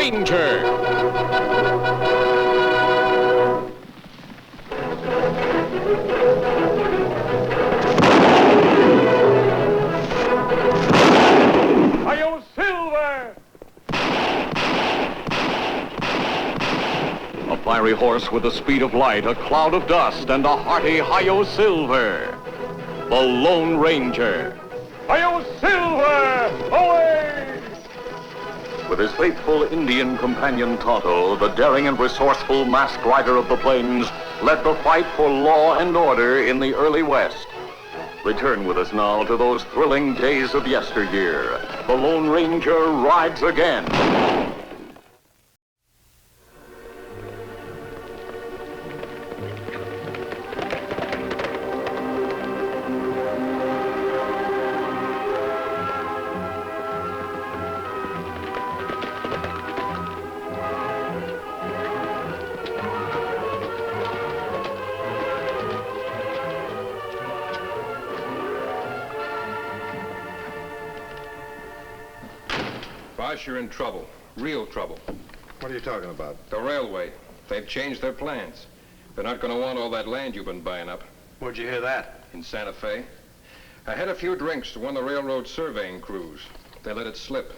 Ranger. Hi-yo, Silver! A fiery horse with the speed of light, a cloud of dust, and a hearty Hi-yo Silver. The Lone Ranger. Hi-yo, Silver! Away! With his faithful Indian companion Tonto, the daring and resourceful masked rider of the plains led the fight for law and order in the early West. Return with us now to those thrilling days of yesteryear. The Lone Ranger rides again. Boss, you're in trouble. Real trouble. What are you talking about? The railway. They've changed their plans. They're not going to want all that land you've been buying up. Where'd you hear that? In Santa Fe. I had a few drinks to one of the railroad surveying crews. They let it slip.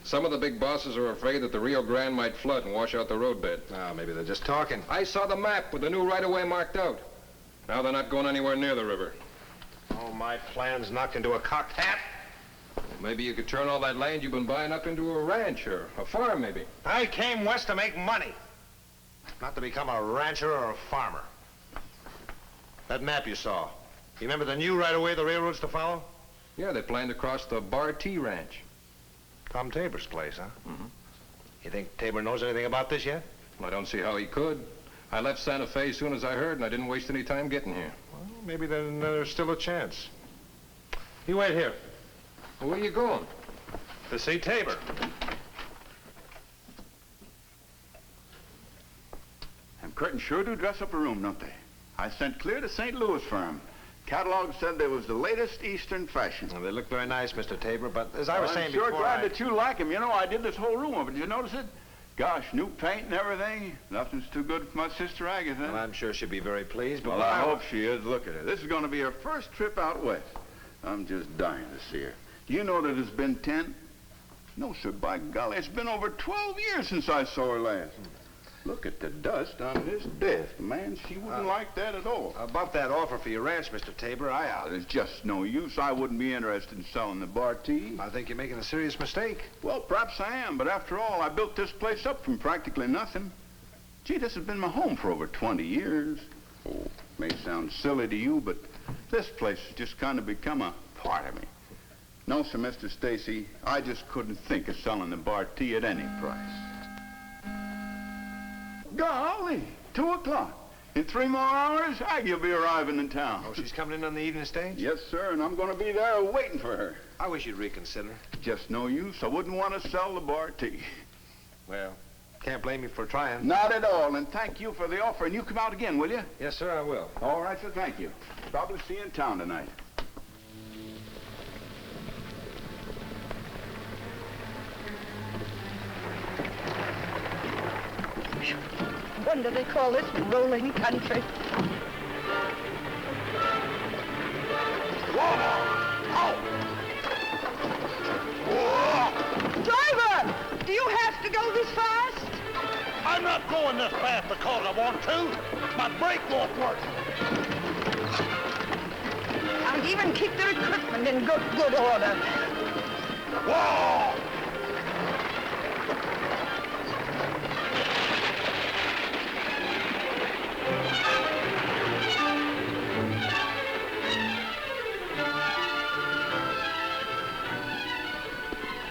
Some of the big bosses are afraid that the Rio Grande might flood and wash out the roadbed. Ah, maybe they're just talking. I saw the map with the new right-of-way marked out. Now they're not going anywhere near the river. Oh, my plan's knocked into a cocked hat. Maybe you could turn all that land you've been buying up into a ranch or a farm, maybe. I came west to make money, not to become a rancher or a farmer. That map you saw, you remember the new right-of-way the railroad's to follow? Yeah, they plan to cross the Bartholomew ranch. Tom Tabor's place, huh? Mm-hmm. You think Tabor knows anything about this yet? I don't see how he could. I left Santa Fe as soon as I heard, and I didn't waste any time getting here. Well, maybe then there's still a chance. You wait here. Well, where are you going? To see Tabor. Them curtains sure do dress up a room, don't they? I sent clear to St. Louis for 'em. Catalog said they was the latest Eastern fashion. Well, they look very nice, Mr. Tabor, but as I was saying before, I'm sure glad that you like 'em. You know, I did this whole room over. Did you notice it? Gosh, new paint and everything. Nothing's too good for my sister Agatha. Well, I'm sure she'll be very pleased, but... Well, I hope she is. Look at her. This is going to be her first trip out west. I'm just dying to see her. Do you know that it's been 10? No, sir, by golly, it's been over 12 years since I saw her last. Look at the dust on this desk. Man, she wouldn't like that at all. About that offer for your ranch, Mr. Tabor, There's just no use. I wouldn't be interested in selling the Bartholomew. I think you're making a serious mistake. Well, perhaps I am, but after all, I built this place up from practically nothing. Gee, this has been my home for over 20 years. Oh, may sound silly to you, but this place has just kind of become a part of me. No, sir, Mr. Stacy, I just couldn't think of selling the Bartholomew at any price. Golly, 2 o'clock. In 3 more hours, Aggie'll be arriving in town. Oh, she's coming in on the evening stage? Yes, sir, and I'm going to be there waiting for her. I wish you'd reconsider. Just no use. I wouldn't want to sell the Bartholomew. Well, can't blame you for trying. Not at all, and thank you for the offer. And you come out again, will you? Yes, sir, I will. All right, sir, thank you. Probably see you in town tonight. Wonder they call this rolling country. Driver! Do you have to go this fast? I'm not going this fast because I want to. My brake won't work. And even keep their equipment in good order. Whoa!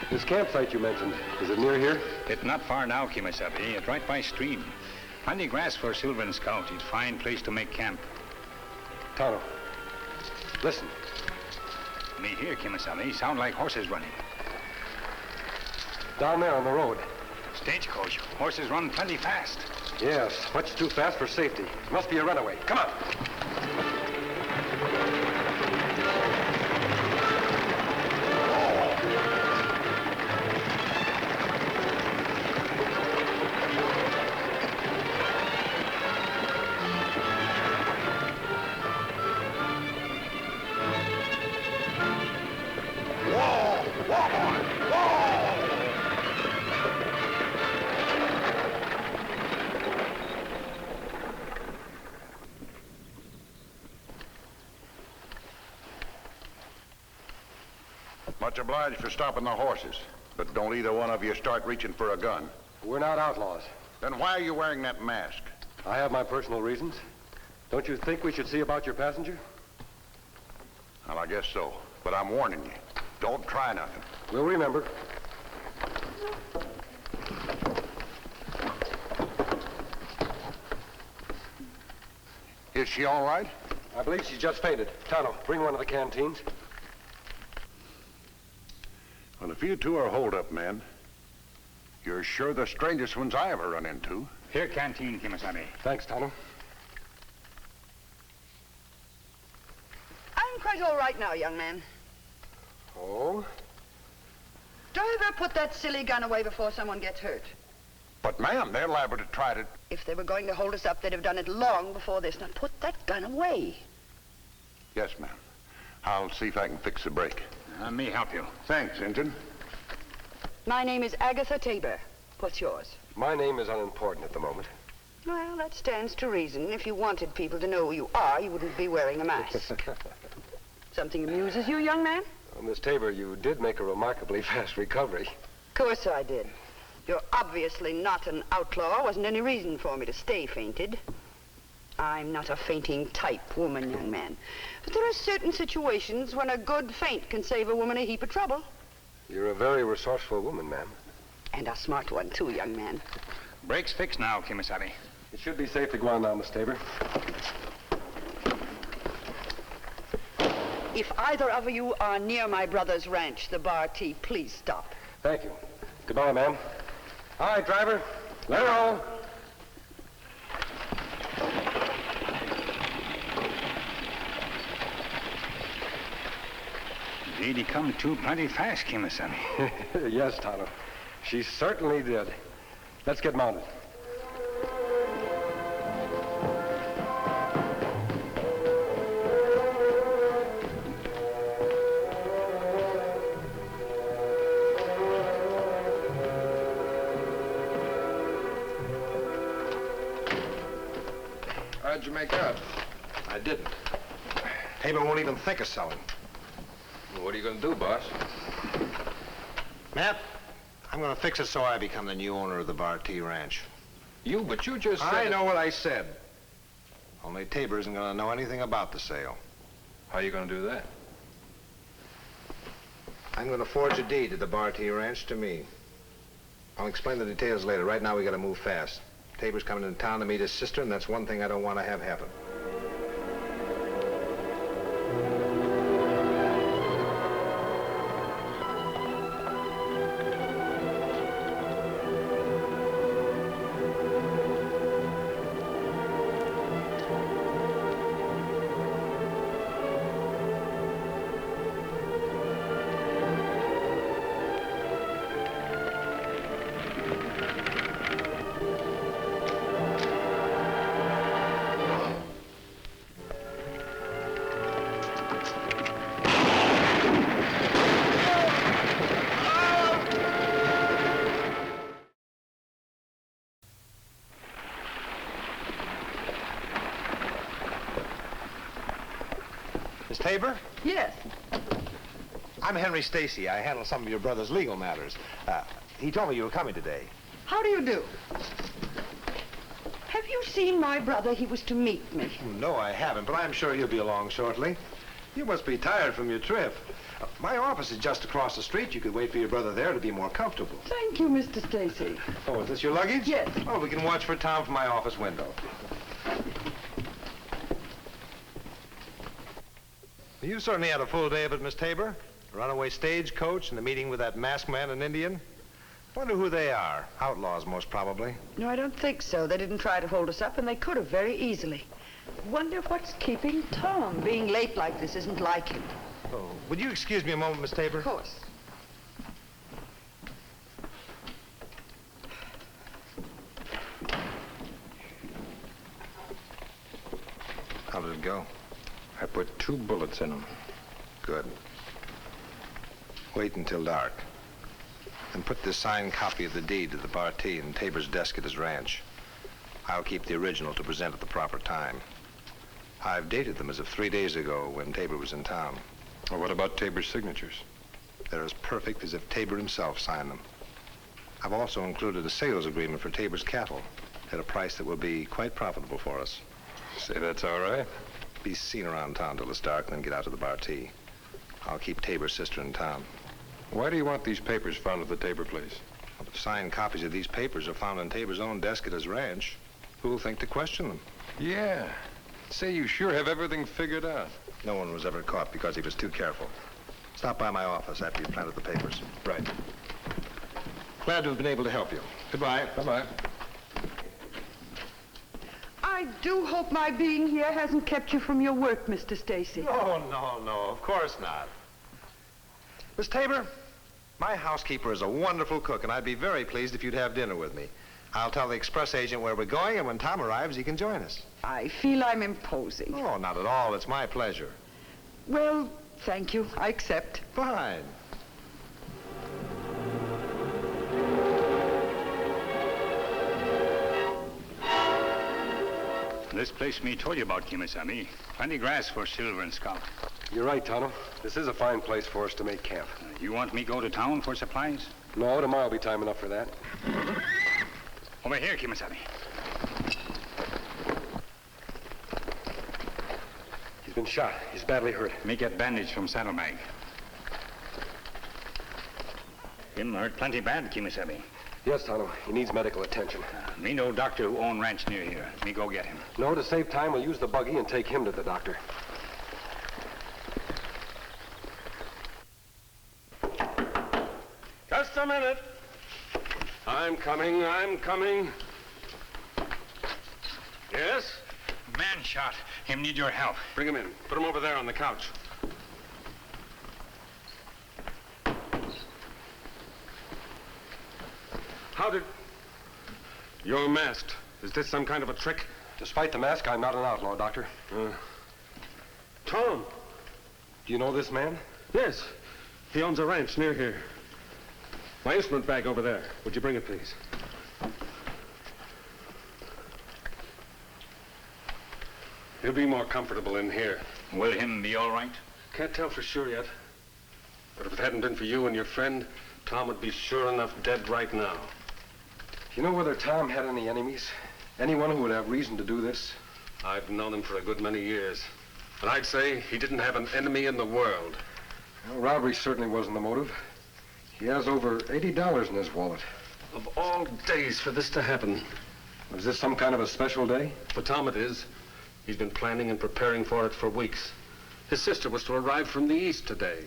This campsite you mentioned, is it near here? It's not far now, Kemo Sabe. It's right by stream. Plenty grass for Silver and Scout. It's a fine place to make camp. Tonto, listen. Me here, Kemo Sabe. Sound like horses running. Down there on the road. Stagecoach. Horses run plenty fast. Yes, much too fast for safety. Must be a runaway. Come on. Much obliged for stopping the horses. But don't either one of you start reaching for a gun. We're not outlaws. Then why are you wearing that mask? I have my personal reasons. Don't you think we should see about your passenger? Well, I guess so. But I'm warning you. Don't try nothing. We'll remember. Is she all right? I believe she's just fainted. Tonto, bring one of the canteens. Well, if you two are hold-up men, you're sure the strangest ones I ever run into. Here, canteen, Kemo Sabe. Thanks, Tonto. I'm quite all right now, young man. Oh? Driver, put that silly gun away before someone gets hurt. But, ma'am, they're liable to try to... If they were going to hold us up, they'd have done it long before this. Now, put that gun away. Yes, ma'am. I'll see if I can fix the brake. Me help you. Thanks, Injun. My name is Agatha Tabor. What's yours? My name is unimportant at the moment. Well, that stands to reason. If you wanted people to know who you are, you wouldn't be wearing a mask. Something amuses you, young man? Well, Miss Tabor, you did make a remarkably fast recovery. Of course I did. You're obviously not an outlaw. Wasn't any reason for me to stay fainted. I'm not a fainting type woman, young man. But there are certain situations when a good feint can save a woman a heap of trouble. You're a very resourceful woman, ma'am. And a smart one, too, young man. Brake's fixed now, Kemo Sabe. It should be safe to go on now, Miss Tabor. If either of you are near my brother's ranch, the Bartee, please stop. Thank you. Goodbye, ma'am. All right, driver. Let her roll. Indeed, he come too plenty fast, Kemo Sabe. Yes, Tonto. She certainly did. Let's get mounted. How'd you make out? I didn't. Tabor won't even think of selling. Well, what are you going to do, boss? Matt, I'm going to fix it so I become the new owner of the Bartee Ranch. But you just said... I know what I said. Only Tabor isn't going to know anything about the sale. How are you going to do that? I'm going to forge a deed to the Bartee Ranch to me. I'll explain the details later. Right now, we got to move fast. Tabor's coming into town to meet his sister, and that's one thing I don't want to have happen. Miss Tabor? Yes. I'm Henry Stacy. I handle some of your brother's legal matters. He told me you were coming today. How do you do? Have you seen my brother? He was to meet me. No, I haven't, but I'm sure you'll be along shortly. You must be tired from your trip. My office is just across the street. You could wait for your brother there to be more comfortable. Thank you, Mr. Stacy. Oh, is this your luggage? Yes. Oh, we can watch for Tom from my office window. You certainly had a full day of it, Miss Tabor. A runaway stagecoach and a meeting with that masked man and Indian. Wonder who they are. Outlaws, most probably. No, I don't think so. They didn't try to hold us up, and they could have very easily. Wonder what's keeping Tom. Being late like this isn't like him. Oh, would you excuse me a moment, Miss Tabor? Of course. How did it go? I put 2 bullets in him. Good. Wait until dark. And put this signed copy of the deed to the Bartee in Tabor's desk at his ranch. I'll keep the original to present at the proper time. I've dated them as of 3 days ago when Tabor was in town. Well, what about Tabor's signatures? They're as perfect as if Tabor himself signed them. I've also included a sales agreement for Tabor's cattle at a price that will be quite profitable for us. Say that's all right. Be seen around town till it's dark, and then get out to the bar tea. I'll keep Tabor's sister in town. Why do you want these papers found at the Tabor place? Well, if signed copies of these papers are found on Tabor's own desk at his ranch, who'll think to question them? Yeah. Say, you sure have everything figured out. No one was ever caught because he was too careful. Stop by my office after you planted the papers. Right. Glad to have been able to help you. Goodbye. Bye-bye. I do hope my being here hasn't kept you from your work, Mr. Stacy. No, of course not. Miss Tabor, my housekeeper is a wonderful cook, and I'd be very pleased if you'd have dinner with me. I'll tell the express agent where we're going, and when Tom arrives, he can join us. I feel I'm imposing. Oh, not at all. It's my pleasure. Well, thank you. I accept. Fine. This place me told you about, Kemo Sabe. Plenty grass for Silver and Scout. You're right, Tonto. This is a fine place for us to make camp. You want me go to town for supplies? No, tomorrow will be time enough for that. Over here, Kemo Sabe. He's been shot. He's badly hurt. Me get bandage from saddlebag. Him hurt plenty bad, Kemo Sabe. Yes, Tonto. He needs medical attention. Me know doctor who own ranch near here. Me go get him. No, to save time, we'll use the buggy and take him to the doctor. Just a minute. I'm coming. Yes? Man shot. Him need your help. Bring him in. Put him over there on the couch. How did... You're masked. Is this some kind of a trick? Despite the mask, I'm not an outlaw, Doctor. Tom. Do you know this man? Yes. He owns a ranch near here. My instrument bag over there. Would you bring it, please? He'll be more comfortable in here. Will him be all right? Can't tell for sure yet. But if it hadn't been for you and your friend, Tom would be sure enough dead right now. Do you know whether Tom had any enemies? Anyone who would have reason to do this? I've known him for a good many years. And I'd say he didn't have an enemy in the world. Well, robbery certainly wasn't the motive. He has over $80 in his wallet. Of all days for this to happen. Was this some kind of a special day? For Tom it is. He's been planning and preparing for it for weeks. His sister was to arrive from the east today.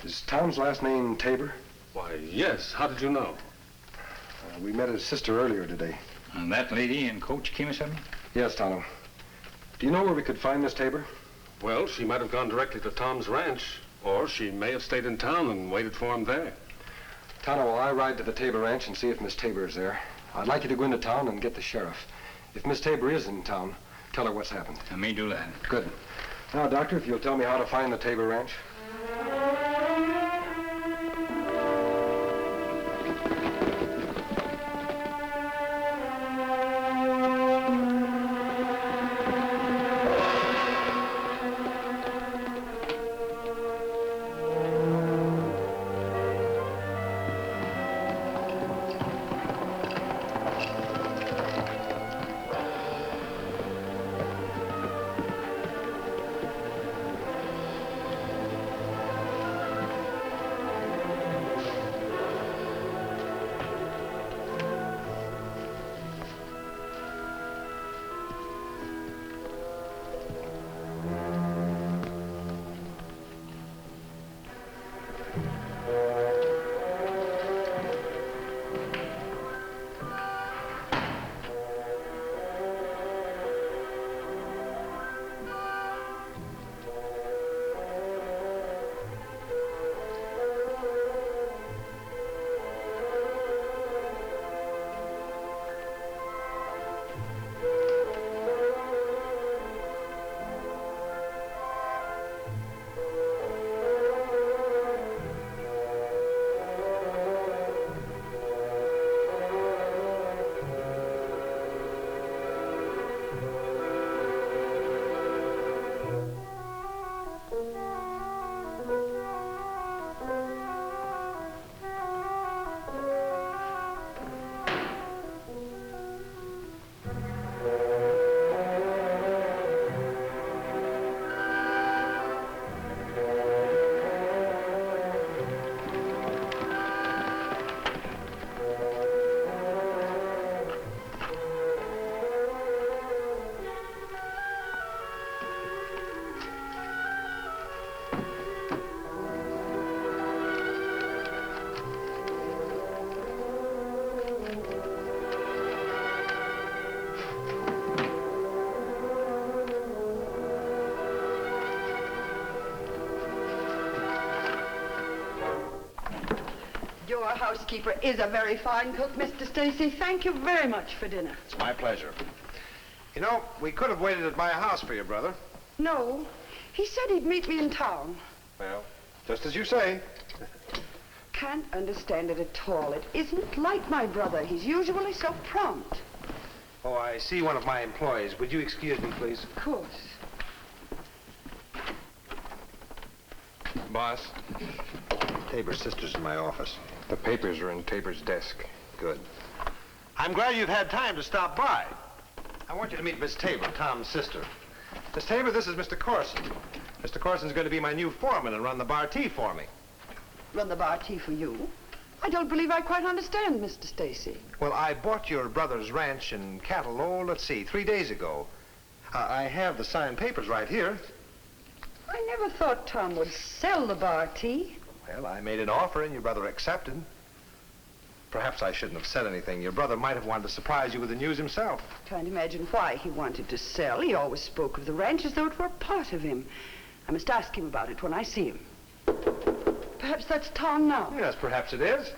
Is Tom's last name Tabor? Why, yes. How did you know? We met his sister earlier today. And that lady and Coach Kemo Sabe? Yes, Tonto. Do you know where we could find Miss Tabor? Well, she might have gone directly to Tom's ranch, or she may have stayed in town and waited for him there. Tonto, will I ride to the Tabor ranch and see if Miss Tabor is there? I'd like you to go into town and get the sheriff. If Miss Tabor is in town, tell her what's happened. Let me do that. Good. Now, Doctor, if you'll tell me how to find the Tabor ranch. Your housekeeper is a very fine cook, Mr. Stacy. Thank you very much for dinner. It's my pleasure. You know, we could have waited at my house for your brother. No, he said he'd meet me in town. Well, just as you say. Can't understand it at all. It isn't like my brother. He's usually so prompt. Oh, I see one of my employees. Would you excuse me, please? Of course. Boss, Tabor's sister's in my office. the papers are in Tabor's desk. Good. I'm glad you've had time to stop by. I want you to meet Miss Tabor, Tom's sister. Miss Tabor, this is Mr. Corson. Mr. Corson's going to be my new foreman and run the bar tea for me. Run the bar tea for you? I don't believe I quite understand, Mr. Stacy. Well, I bought your brother's ranch and cattle, oh, let's see, 3 days ago. I have the signed papers right here. I never thought Tom would sell the bar tea. Well, I made an offer and your brother accepted. Perhaps I shouldn't have said anything. Your brother might have wanted to surprise you with the news himself. Can't imagine why he wanted to sell. He always spoke of the ranch as though it were a part of him. I must ask him about it when I see him. Perhaps that's Tom now. Yes, perhaps it is.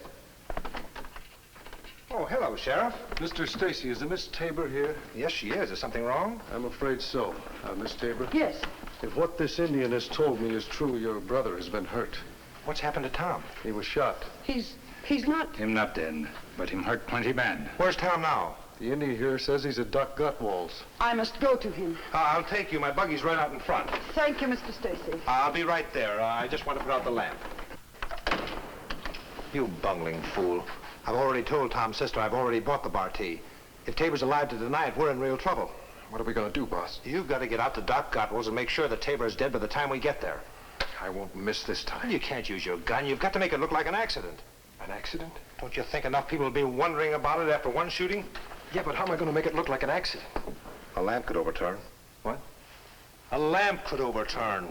Oh, hello, Sheriff. Mr. Stacy, is Miss Tabor here? Yes, she is. Is something wrong? I'm afraid so. Miss Tabor? Yes. If what this Indian has told me is true, your brother has been hurt. What's happened to Tom? He was shot. He's not... Him not dead, but him hurt plenty bad. Where's Tom now? The Indian here says he's at Doc Gutwall's. I must go to him. I'll take you. My buggy's right out in front. Thank you, Mr. Stacy. I'll be right there. I just want to put out the lamp. You bungling fool. I've already told Tom's sister I've already bought the bar tea. If Tabor's alive to deny it, we're in real trouble. What are we going to do, boss? You've got to get out to Doc Gutwall's and make sure that Tabor is dead by the time we get there. I won't miss this time. You can't use your gun. You've got to make it look like an accident. An accident? Don't you think enough people will be wondering about it after one shooting? Yeah, but how am I going to make it look like an accident? A lamp could overturn. What? A lamp could overturn.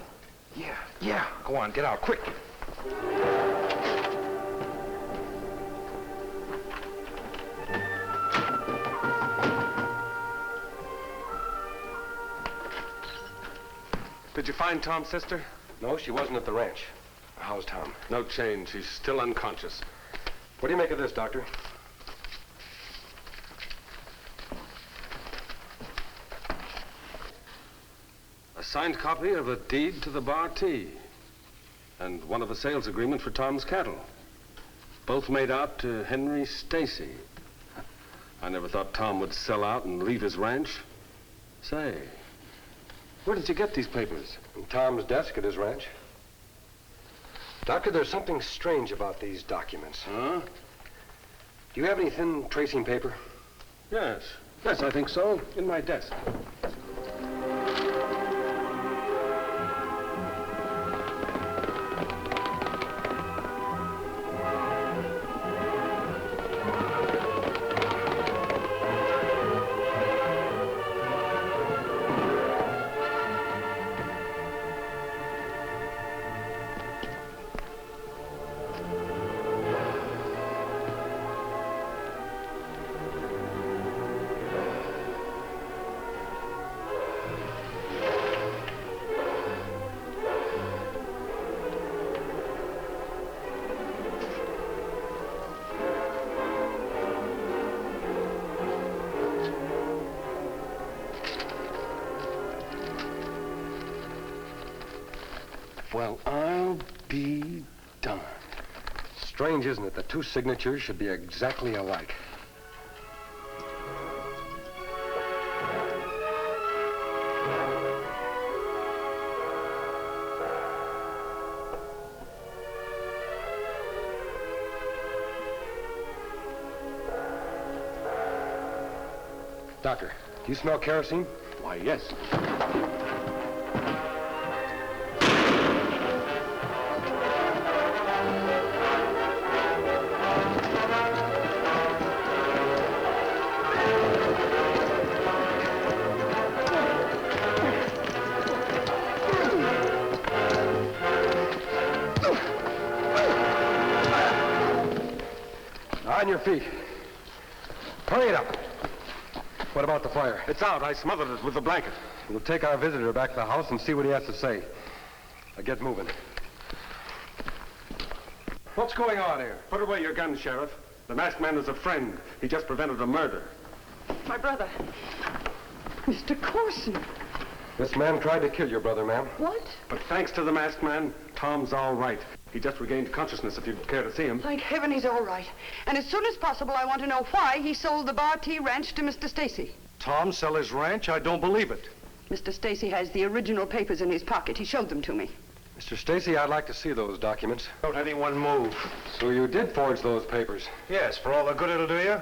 Yeah. Go on, get out, quick. Did you find Tom's sister? No, she wasn't at the ranch. How's Tom? No change. He's still unconscious. What do you make of this, Doctor? A signed copy of a deed to the bar tea. And one of a sales agreement for Tom's cattle. Both made out to Henry Stacy. I never thought Tom would sell out and leave his ranch. Say, where did you get these papers? In Tom's desk at his ranch. Doctor, there's something strange about these documents. Huh? Do you have any thin tracing paper? Yes. Yes, I think so. In my desk. Well, I'll be darned. Strange, isn't it? The two signatures should be exactly alike. Doctor, do you smell kerosene? Why, yes. On your feet. Hurry it up. What about the fire? It's out. I smothered it with the blanket. We'll take our visitor back to the house and see what he has to say. Now get moving. What's going on here? Put away your gun, Sheriff. The masked man is a friend. He just prevented a murder. My brother. Mr. Corson. This man tried to kill your brother, ma'am. What? But thanks to the masked man, Tom's all right. He just regained consciousness if you'd care to see him. Thank heaven he's all right. And as soon as possible, I want to know why he sold the Barty ranch to Mr. Stacy. Tom sell his ranch? I don't believe it. Mr. Stacy has the original papers in his pocket. He showed them to me. Mr. Stacy, I'd like to see those documents. Don't anyone move. So you did forge those papers? Yes, for all the good it'll do you.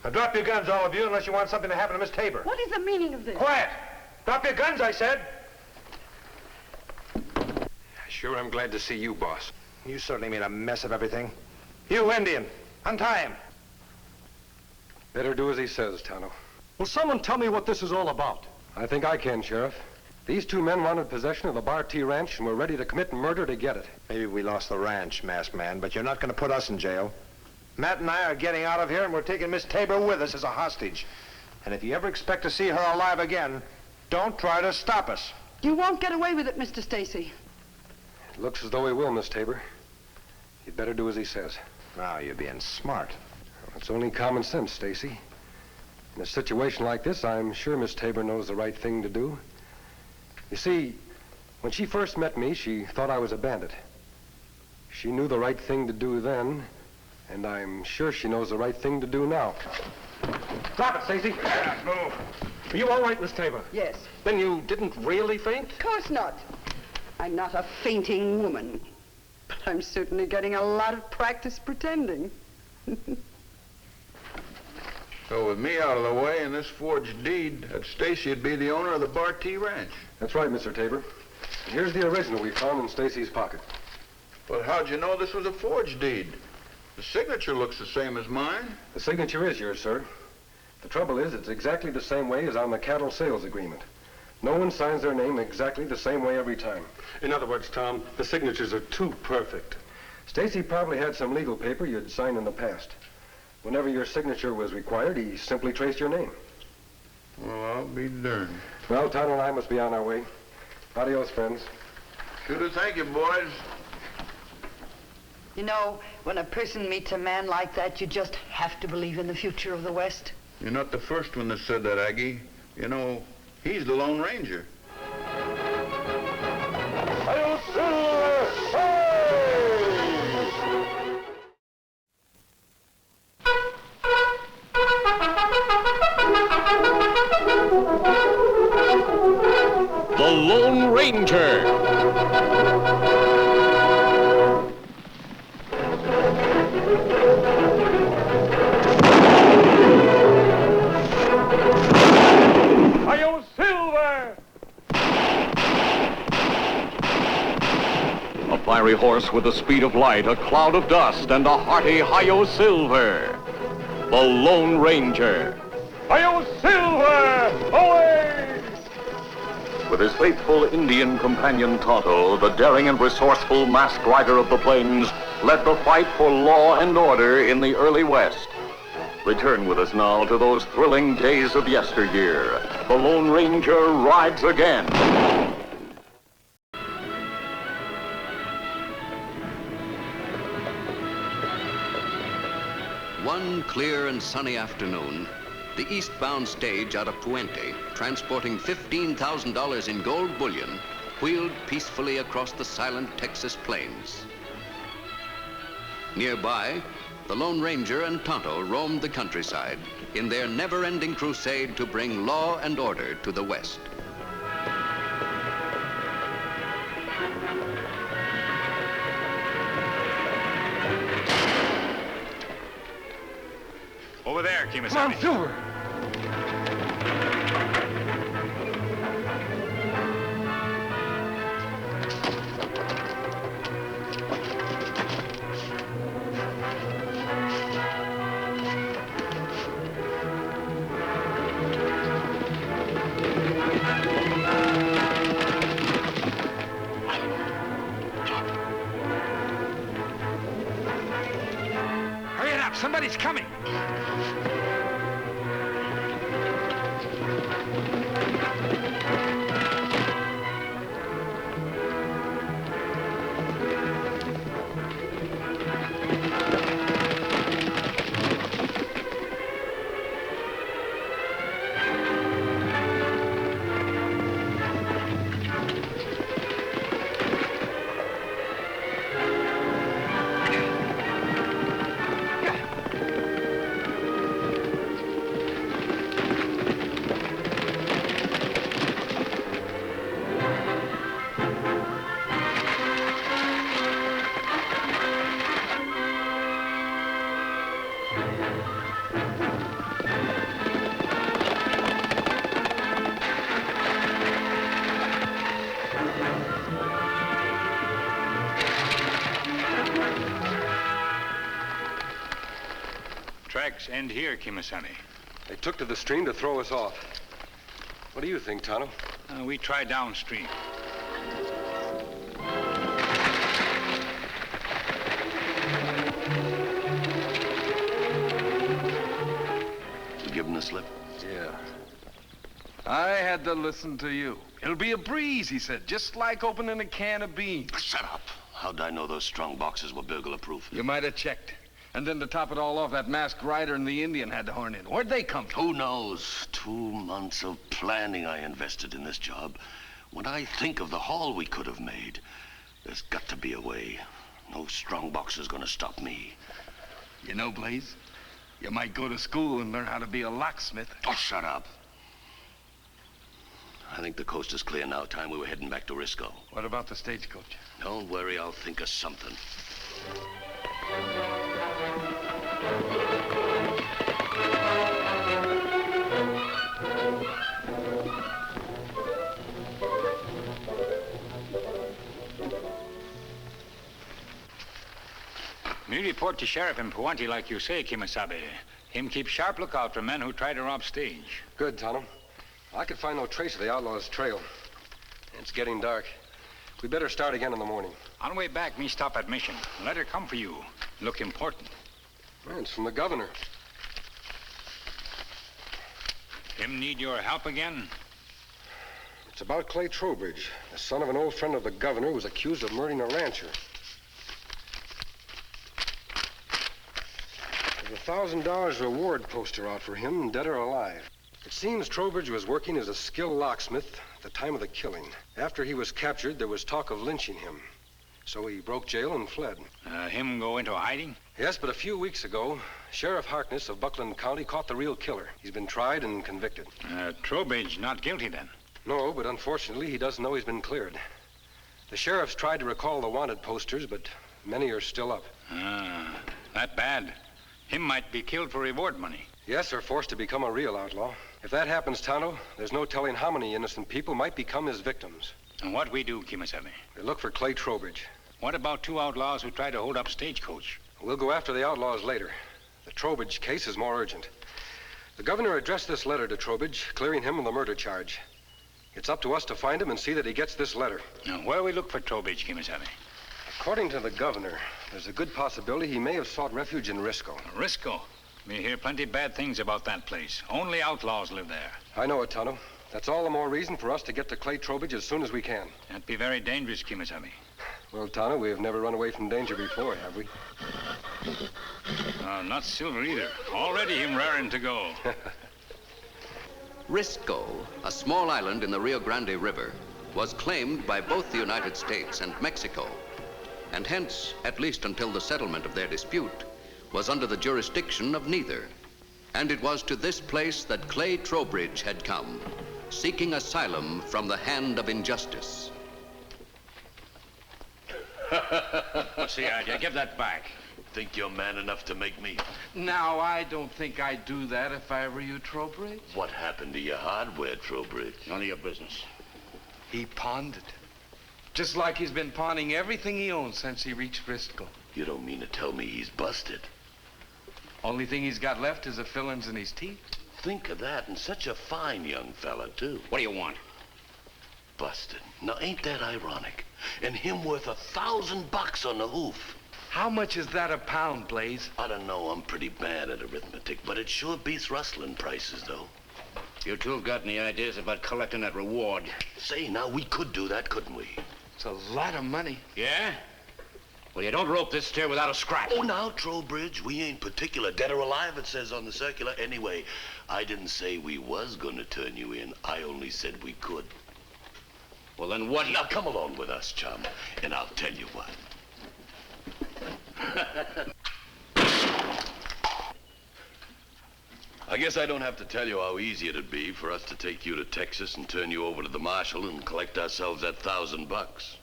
Now drop your guns, all of you, unless you want something to happen to Miss Tabor. What is the meaning of this? Quiet! Drop your guns, I said. Sure, I'm glad to see you, boss. You certainly made a mess of everything. You, Indian, untie him. Better do as he says, Tonto. Will someone tell me what this is all about? I think I can, Sheriff. These two men wanted possession of the Barty ranch and were ready to commit murder to get it. Maybe we lost the ranch, masked man, but you're not going to put us in jail. Matt and I are getting out of here, and we're taking Miss Tabor with us as a hostage. And if you ever expect to see her alive again, don't try to stop us. You won't get away with it, Mr. Stacy. It looks as though he will, Miss Tabor. You'd better do as he says. Now, you're being smart. Well, it's only common sense, Stacy. In a situation like this, I'm sure Miss Tabor knows the right thing to do. You see, when she first met me, she thought I was a bandit. She knew the right thing to do then, and I'm sure she knows the right thing to do now. Drop it, Stacy. Move. Are you all right, Miss Tabor? Yes. Then you didn't really faint? Of course not. I'm not a fainting woman. But I'm certainly getting a lot of practice pretending. So with me out of the way and this forged deed, that Stacy'd be the owner of the Barty ranch. That's right, Mr. Tabor. And here's the original we found in Stacy's pocket. But how'd you know this was a forged deed? The signature looks the same as mine. The signature is yours, sir. The trouble is, it's exactly the same way as on the cattle sales agreement. No one signs their name exactly the same way every time. In other words, Tom, the signatures are too perfect. Stacy probably had some legal paper you'd signed in the past. Whenever your signature was required, he simply traced your name. Well, I'll be darned. Well, Tonto and I must be on our way. Adios, friends. Sure to thank you, boys. You know, when a person meets a man like that, you just have to believe in the future of the West. You're not the first one that said that, Aggie. You know, he's the Lone Ranger. The Lone Ranger. Hi-yo, Silver! A fiery horse with the speed of light, a cloud of dust, and a hearty hi-yo Silver. The Lone Ranger. Hi-yo, Silver! Away! With his faithful Indian companion Tonto, the daring and resourceful masked rider of the plains led the fight for law and order in the early West. Return with us now to those thrilling days of yesteryear. The Lone Ranger rides again. One clear and sunny afternoon, the eastbound stage out of Puente, transporting $15,000 in gold bullion, wheeled peacefully across the silent Texas plains. Nearby, the Lone Ranger and Tonto roamed the countryside in their never-ending crusade to bring law and order to the West. Over there, Kemo Sabe. Come on, Silver! Hurry it up, somebody's coming. tracks end here, Kemo Sabe. They took to the stream to throw us off. What do you think, Tonto? We try downstream. You give him the slip? Yeah. I had to listen to you. It'll be a breeze, he said, just like opening a can of beans. Shut up. How'd I know those strong boxes were burglar-proof? You might have checked. And then to top it all off, that masked rider and the Indian had to horn in. Where'd they come from? Who knows? 2 months of planning I invested in this job. When I think of the haul we could have made, there's got to be a way. No strong box is gonna stop me. You know, Blaze, you might go to school and learn how to be a locksmith. Oh, shut up. I think the coast is clear now. Time we were heading back to Risco. What about the stagecoach? Don't worry, I'll think of something. Me report to Sheriff in Puente like you say, Kemo Sabe. Him keep sharp lookout for men who try to rob stage. Good, Tonto. I could find no trace of the outlaws' trail. It's getting dark. We better start again in the morning. On the way back, me stop at Mission. Letter come for you. Look important. Man, it's from the governor. Him need your help again? It's about Clay Trowbridge, the son of an old friend of the governor who was accused of murdering a rancher. There's a $1,000 reward poster out for him, dead or alive. It seems Trowbridge was working as a skilled locksmith at the time of the killing. After he was captured, there was talk of lynching him. So he broke jail and fled. Him go into hiding? Yes, but a few weeks ago, Sheriff Harkness of Buckland County caught the real killer. He's been tried and convicted. Trowbridge not guilty then? No, but unfortunately, he doesn't know he's been cleared. The sheriff's tried to recall the wanted posters, but many are still up. That bad. Him might be killed for reward money. Yes, or forced to become a real outlaw. If that happens, Tonto, there's no telling how many innocent people might become his victims. And what we do, Kemo Sabe? We look for Clay Trowbridge. What about 2 outlaws who tried to hold up stagecoach? We'll go after the outlaws later. The Trowbridge case is more urgent. The governor addressed this letter to Trowbridge, clearing him of the murder charge. It's up to us to find him and see that he gets this letter. Now, where we look for Trowbridge, Kemo Sabe? According to the governor, there's a good possibility he may have sought refuge in Risco. Risco? We hear plenty bad things about that place. Only outlaws live there. I know it, Tonto. That's all the more reason for us to get to Clay Trowbridge as soon as we can. That'd be very dangerous, Kemo Sabe. Well, Tonto, we have never run away from danger before, have we? Not Silver either. Already him raring to go. Risco, a small island in the Rio Grande River, was claimed by both the United States and Mexico, and hence, at least until the settlement of their dispute, was under the jurisdiction of neither. And it was to this place that Clay Trowbridge had come, seeking asylum from the hand of injustice. What's the idea? Give that back. Think you're man enough to make me? Now, I don't think I'd do that if I were you, Trowbridge. What happened to your hardware, Trowbridge? None of your business. He pawned it. Just like he's been pawning everything he owns since he reached Bristol. You don't mean to tell me he's busted? Only thing he's got left is the fillings in his teeth. Think of that, and such a fine young fella, too. What do you want? Busted. Now, ain't that ironic? And him worth $1,000 on the hoof. How much is that a pound, Blaze? I don't know, I'm pretty bad at arithmetic, but it sure beats rustling prices, though. You two have got any ideas about collecting that reward? Say, now, we could do that, couldn't we? It's a lot of money. Yeah? Well, you don't rope this steer without a scratch. Oh, now, Trowbridge, we ain't particular. Dead or alive, it says on the circular. Anyway, I didn't say we was gonna turn you in. I only said we could. Well, then what? Now, come along with us, chum, and I'll tell you what. I guess I don't have to tell you how easy it'd be for us to take you to Texas and turn you over to the marshal and collect ourselves that $1,000.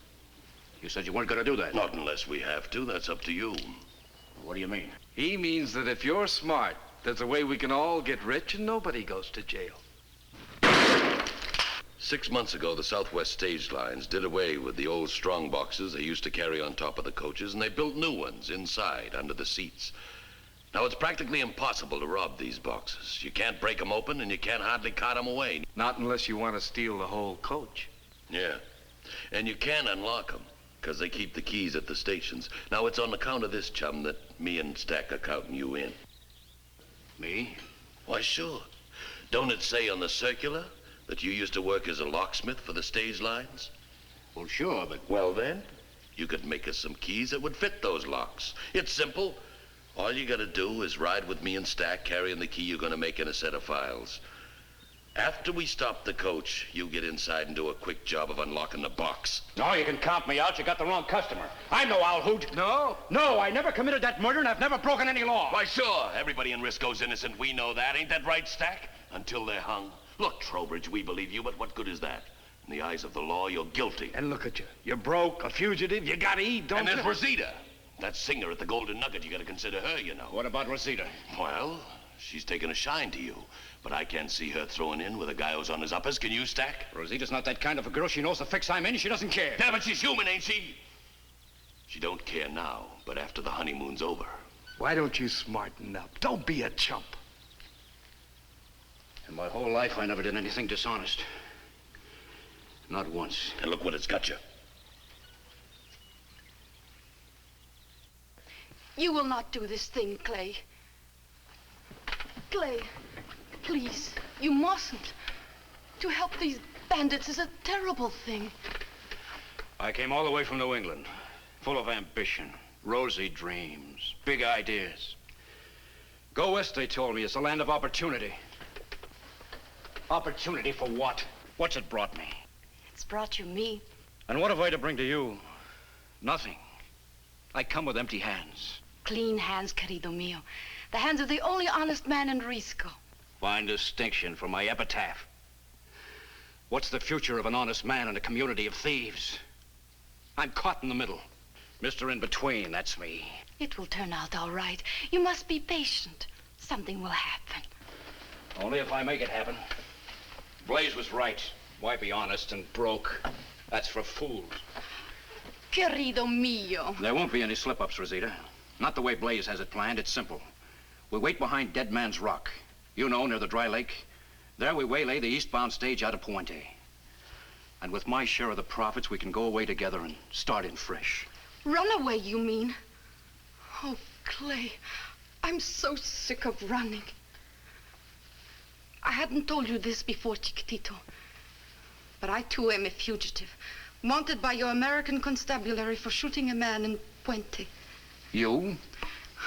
You said you weren't going to do that. Not unless we have to. That's up to you. What do you mean? He means that if you're smart, there's a way we can all get rich and nobody goes to jail. 6 months ago, the Southwest Stage Lines did away with the old strong boxes they used to carry on top of the coaches, and they built new ones inside, under the seats. Now, it's practically impossible to rob these boxes. You can't break them open, and you can't hardly cart them away. Not unless you want to steal the whole coach. Yeah. And you can't unlock them, because they keep the keys at the stations. Now, it's on account of this, chum, that me and Stack are counting you in. Me? Why, sure. Don't it say on the circular that you used to work as a locksmith for the stage lines? Well, sure, but... Well, then, you could make us some keys that would fit those locks. It's simple. All you gotta do is ride with me and Stack, carrying the key you're gonna make in a set of files. After we stop the coach, you get inside and do a quick job of unlocking the box. No, you can count me out. You got the wrong customer. I'm no owl hoot. No? No, I never committed that murder, and I've never broken any law. Why, sure. Everybody in Risco's innocent. We know that. Ain't that right, Stack? Until they're hung. Look, Trowbridge, we believe you, but what good is that? In the eyes of the law, you're guilty. And look at you. You're broke, a fugitive. You gotta eat, don't and you? there's Rosita. That singer at the Golden Nugget. You gotta consider her, you know. What about Rosita? Well, she's taken a shine to you. But I can't see her throwing in with a guy who's on his uppers. Can you, Stack? Rosita's not that kind of a girl. She knows the fix I'm in. She doesn't care. Yeah, but she's human, ain't she? She don't care now, but after the honeymoon's over. Why don't you smarten up? Don't be a chump. In my whole life, I never did anything dishonest. Not once. And look what it's got you. You will not do this thing, Clay. Clay, please, you mustn't. To help these bandits is a terrible thing. I came all the way from New England, full of ambition, rosy dreams, big ideas. Go west, they told me. It's a land of opportunity. Opportunity for what? What's it brought me? It's brought you me. And what have I to bring to you? Nothing. I come with empty hands. Clean hands, querido mío. The hands of the only honest man in Risco. Fine distinction for my epitaph. What's the future of an honest man in a community of thieves? I'm caught in the middle. Mr. In-Between, that's me. It will turn out all right. You must be patient. Something will happen. Only if I make it happen. Blaze was right. Why be honest and broke? That's for fools. Querido mío. There won't be any slip-ups, Rosita. Not the way Blaze has it planned. It's simple. We wait behind Dead Man's Rock. You know, near the dry lake. There we waylay the eastbound stage out of Puente. And with my share of the profits, we can go away together and start in fresh. Run away, you mean? Oh, Clay, I'm so sick of running. I hadn't told you this before, Chiquitito. But I, too, am a fugitive. Wanted by your American constabulary for shooting a man in Puente. You?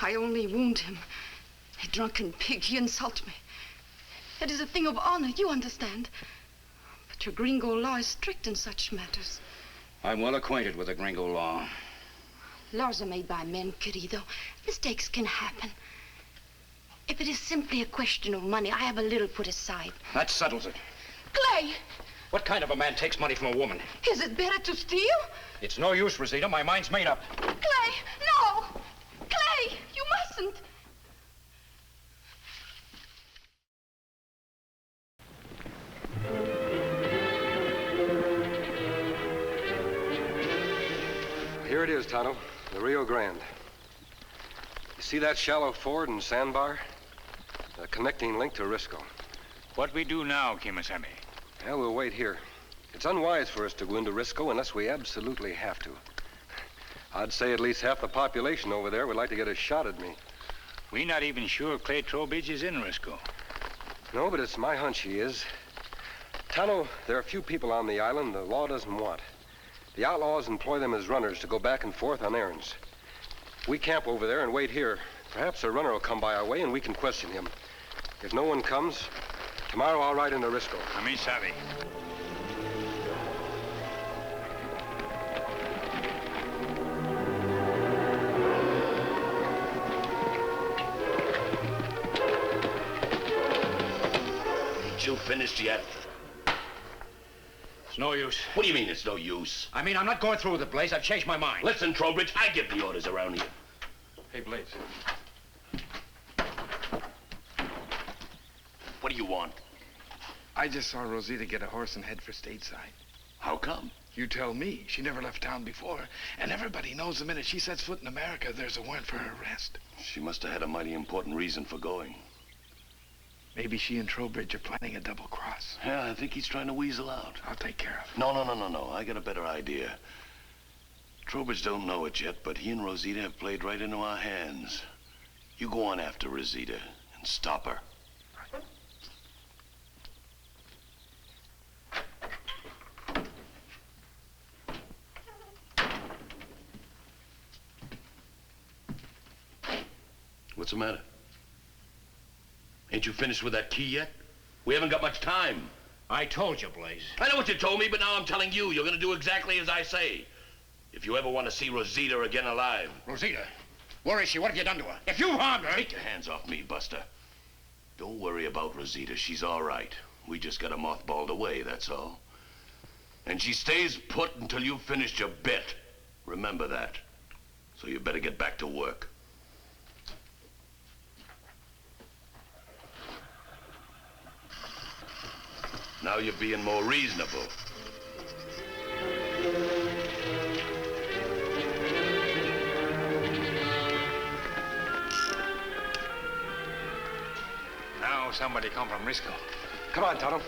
I only wound him. A drunken pig, he insult me. It is a thing of honor, you understand. But your gringo law is strict in such matters. I'm well acquainted with the gringo law. Laws are made by men, querido. Mistakes can happen. If it is simply a question of money, I have a little put aside. That settles it. Clay! What kind of a man takes money from a woman? Is it better to steal? It's no use, Rosita. My mind's made up. Clay, no! Clay, you mustn't! Here it is, Tonto, the Rio Grande. You see that shallow ford and sandbar? The connecting link to Risco. What we do now, Kemo Sabe? Well, we'll wait here. It's unwise for us to go into Risco unless we absolutely have to. I'd say at least half the population over there would like to get a shot at me. We not even sure Clay Trowbridge is in Risco. No, but it's my hunch he is. Tonto, there are a few people on the island the law doesn't want. The outlaws employ them as runners to go back and forth on errands. We camp over there and wait here. Perhaps a runner will come by our way and we can question him. If no one comes, tomorrow I'll ride into Risco. Kemo Sabe. Ain't you finished yet? It's no use. What do you mean it's no use? I mean, I'm not going through with it, Blaze. I've changed my mind. Listen, Trowbridge, I give the orders around here. Hey, Blaze. What do you want? I just saw Rosita get a horse and head for stateside. How come? You tell me. She never left town before, and everybody knows the minute she sets foot in America, there's a warrant for her arrest. She must have had a mighty important reason for going. Maybe she and Trowbridge are planning a double cross. Yeah, I think he's trying to weasel out. I'll take care of it. No. I got a better idea. Trowbridge don't know it yet, but he and Rosita have played right into our hands. You go on after Rosita and stop her. What's the matter? Ain't you finished with that key yet? We haven't got much time. I told you, Blaze. I know what you told me, but now I'm telling you, you're gonna do exactly as I say. If you ever want to see Rosita again alive. Rosita? Where is she? What have you done to her? If you harmed her... Take your hands off me, Buster. Don't worry about Rosita. She's all right. We just got her mothballed away, that's all. And she stays put until you've finished your bit. Remember that. So you better get back to work. Now you're being more reasonable. Now somebody come from Risco. Come on, Tonto.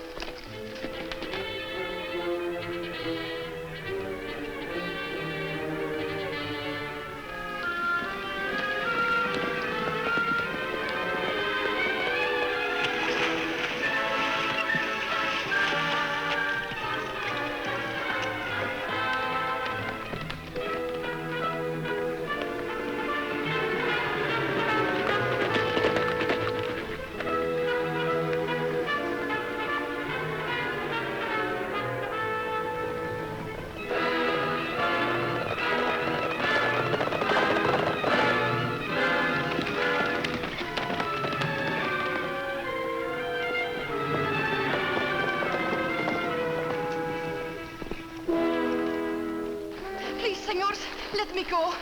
Let me go.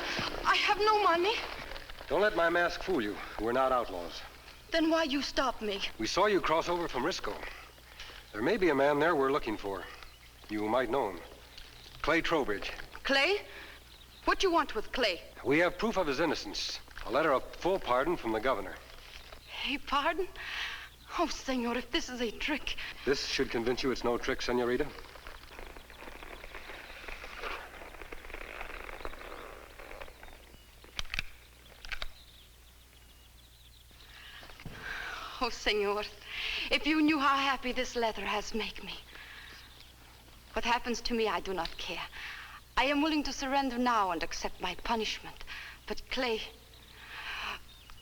I have no money. Don't let my mask fool you. We're not outlaws. Then why you stop me? We saw you cross over from Risco. There may be a man there we're looking for. You might know him. Clay Trowbridge. Clay? What you want with Clay? We have proof of his innocence. A letter of full pardon from the governor. A pardon? Oh, senor, if this is a trick... This should convince you it's no trick, senorita. Oh, senor, if you knew how happy this letter has made me. What happens to me, I do not care. I am willing to surrender now and accept my punishment. But Clay...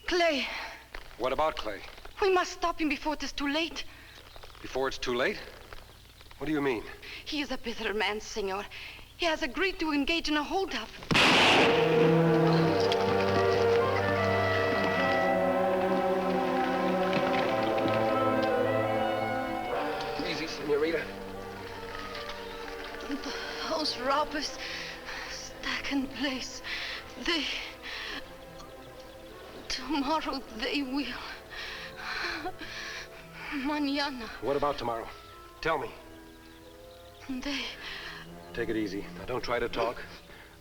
Clay... What about Clay? We must stop him before it is too late. Before it's too late? What do you mean? He is a bitter man, senor. He has agreed to engage in a holdup. Easy, senorita. Those robbers stack in place. Tomorrow they will. Mañana. What about tomorrow? Tell me. They... Take it easy. Now, don't try to talk.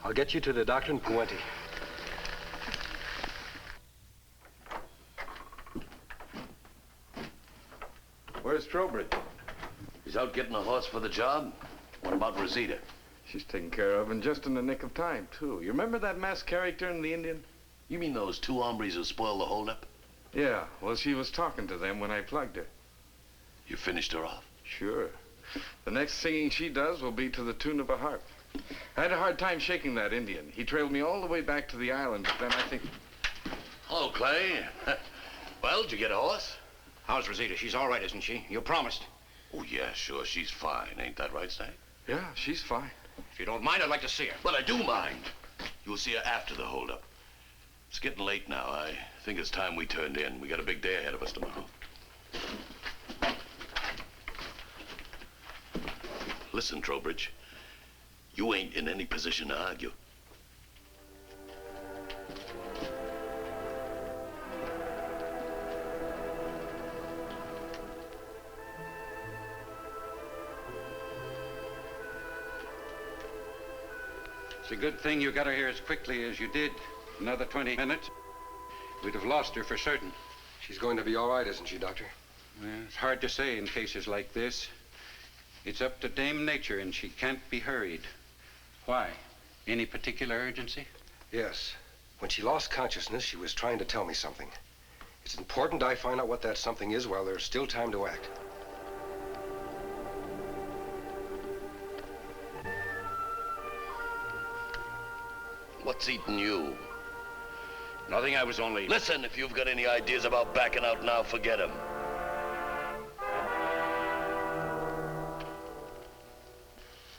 I'll get you to the doctor in Puente. Where's Trowbridge? He's out getting a horse for the job. What about Rosita? She's taken care of, and just in the nick of time, too. You remember that masked character in The Indian? You mean those two hombres who spoiled the holdup? Yeah, well, she was talking to them when I plugged her. You finished her off? Sure. The next singing she does will be to the tune of a harp. I had a hard time shaking that Indian. He trailed me all the way back to the island, but then I think... Hello, Clay. Well, did you get a horse? How's Rosita? She's all right, isn't she? You promised. Oh, yeah, sure. She's fine. Ain't that right, Snag? Yeah, she's fine. If you don't mind, I'd like to see her. But I do mind. You'll see her after the holdup. It's getting late now. I think it's time we turned in. We got a big day ahead of us tomorrow. Listen, Trowbridge. You ain't in any position to argue. It's a good thing you got her here as quickly as you did. Another 20 minutes, we'd have lost her for certain. She's going to be all right, isn't she, Doctor? Well, it's hard to say in cases like this. It's up to Dame Nature, and she can't be hurried. Why? Any particular urgency? Yes. When she lost consciousness, she was trying to tell me something. It's important I find out what that something is while there's still time to act. What's eating you? Nothing, I was only... Listen, if you've got any ideas about backing out now, forget them.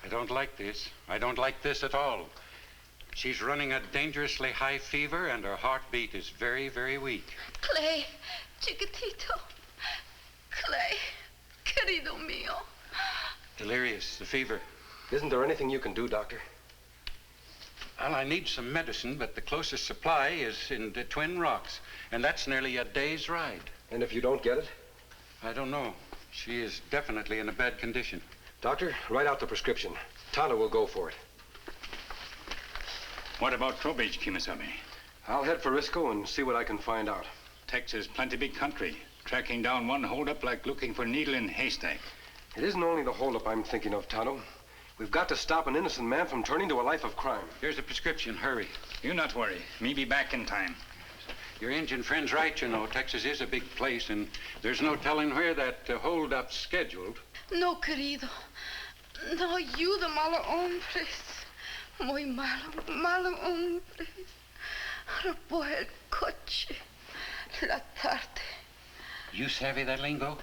I don't like this. I don't like this at all. She's running a dangerously high fever, and her heartbeat is very, very weak. Clay, chiquitito. Clay, querido mío. Delirious, the fever. Isn't there anything you can do, Doctor? Well, I need some medicine, but the closest supply is in the Twin Rocks, and that's nearly a day's ride. And if you don't get it? I don't know. She is definitely in a bad condition. Doctor, write out the prescription. Tonto will go for it. What about Trowbridge, Kemo Sabe? I'll head for Risco and see what I can find out. Texas, plenty big country. Tracking down one holdup like looking for a needle in a haystack. It isn't only the holdup I'm thinking of, Tonto. We've got to stop an innocent man from turning to a life of crime. Here's a prescription. Hurry. You not worry. Me be back in time. Your Indian friend's right, you know. Texas is a big place, and there's no telling where that holdup's scheduled. No, querido. No, you the malo hombres. Muy malo hombres. Robó el coche. La tarde. You savvy that lingo?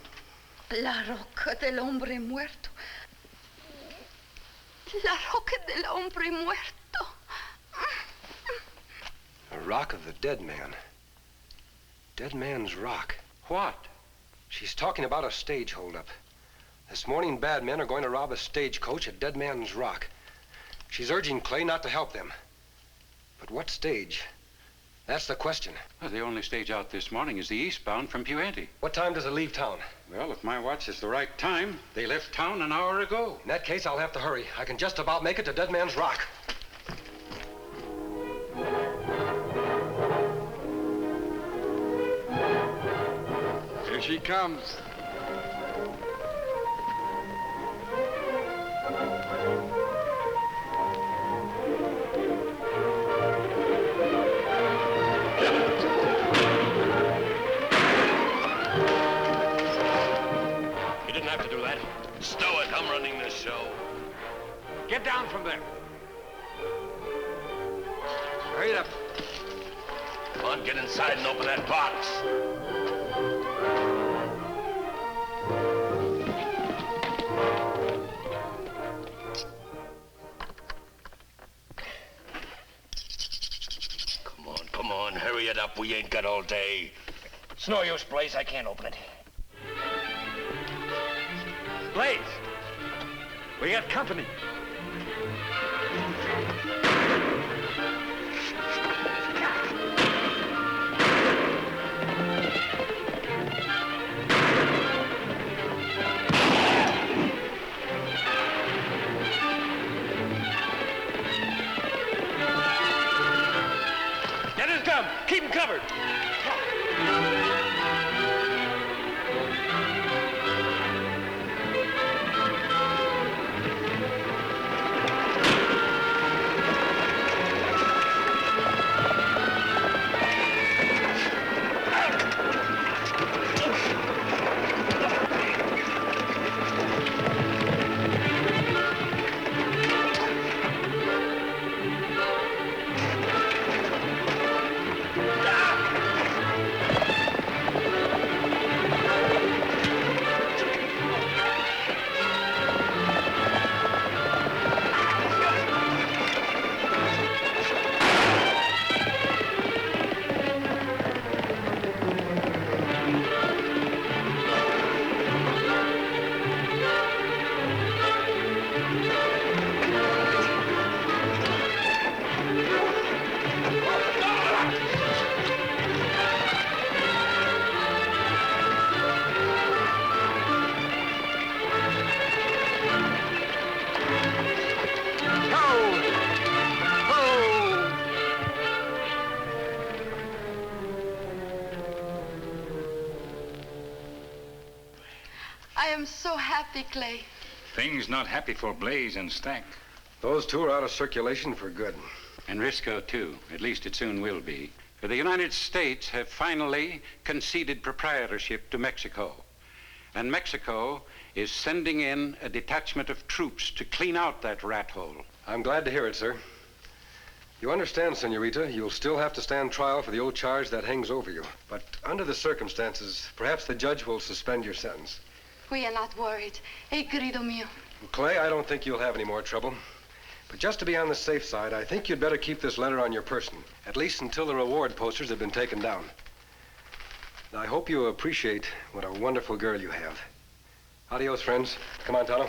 La roca del hombre muerto. La roca del hombre muerto. A rock of the dead man. Dead man's rock. What? She's talking about a stage holdup. This morning, bad men are going to rob a stagecoach at Dead Man's Rock. She's urging Clay not to help them. But what stage? That's the question. Well, the only stage out this morning is the eastbound from Puente. What time does it leave town? Well, if my watch is the right time, they left town an hour ago. In that case, I'll have to hurry. I can just about make it to Dead Man's Rock. Here she comes. Stoic, I'm running this show. Get down from there. Hurry up. Come on, get inside and open that box. Come on, hurry it up. We ain't got all day. It's no use, Blaze. I can't open it. Blaze, we got company. Get his gun. Keep him covered. am so happy, Clay. Things not happy for Blaze and Stack. Those two are out of circulation for good. And Risco, too. At least it soon will be. For the United States have finally conceded proprietorship to Mexico. And Mexico is sending in a detachment of troops to clean out that rat hole. I'm glad to hear it, sir. You understand, Senorita, you'll still have to stand trial for the old charge that hangs over you. But under the circumstances, perhaps the judge will suspend your sentence. We are not worried. Hey, querido mío. Clay, I don't think you'll have any more trouble. But just to be on the safe side, I think you'd better keep this letter on your person, at least until the reward posters have been taken down. And I hope you appreciate what a wonderful girl you have. Adios, friends. Come on, Tonto.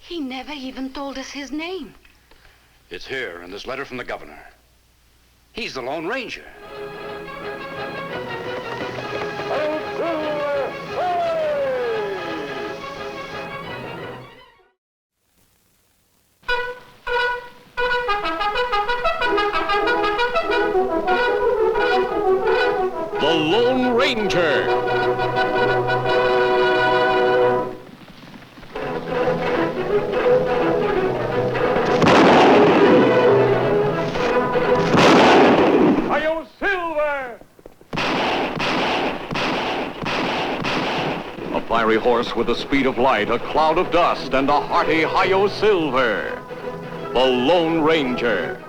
He never even told us his name. It's here in this letter from the governor. He's the Lone Ranger. The Lone Ranger. Hi-yo, Silver! A fiery horse with the speed of light, a cloud of dust, and a hearty hi-yo Silver. The Lone Ranger.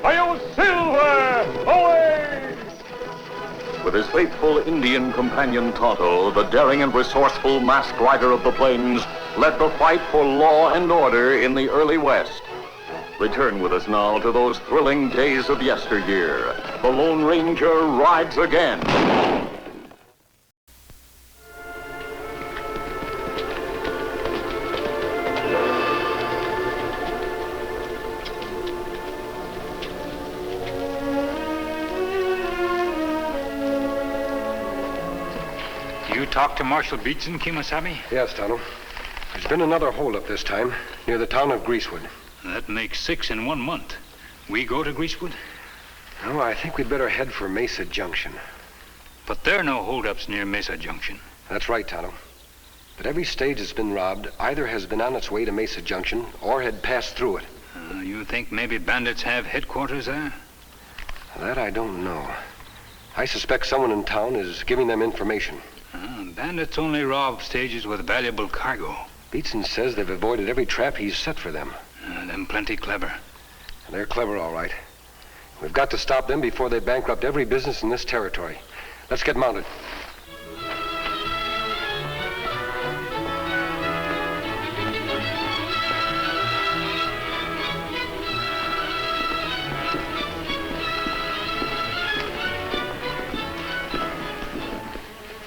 Hi-yo, Silver! Away! With his faithful Indian companion Tonto, the daring and resourceful masked rider of the plains led the fight for law and order in the early West. Return with us now to those thrilling days of yesteryear. The Lone Ranger rides again. You talked to Marshal Beetson, Kemo Sabe? Yes, Tonto. There's been another holdup this time, near the town of Greasewood. That makes 6 in 1 month. We go to Greasewood? No, I think we'd better head for Mesa Junction. But there are no holdups near Mesa Junction. That's right, Tonto. But every stage that's been robbed either has been on its way to Mesa Junction or had passed through it. You think maybe bandits have headquarters there? That I don't know. I suspect someone in town is giving them information. Bandits only rob stages with valuable cargo. Beetson says they've avoided every trap he's set for them. Them plenty clever. They're clever, all right. We've got to stop them before they bankrupt every business in this territory. Let's get mounted.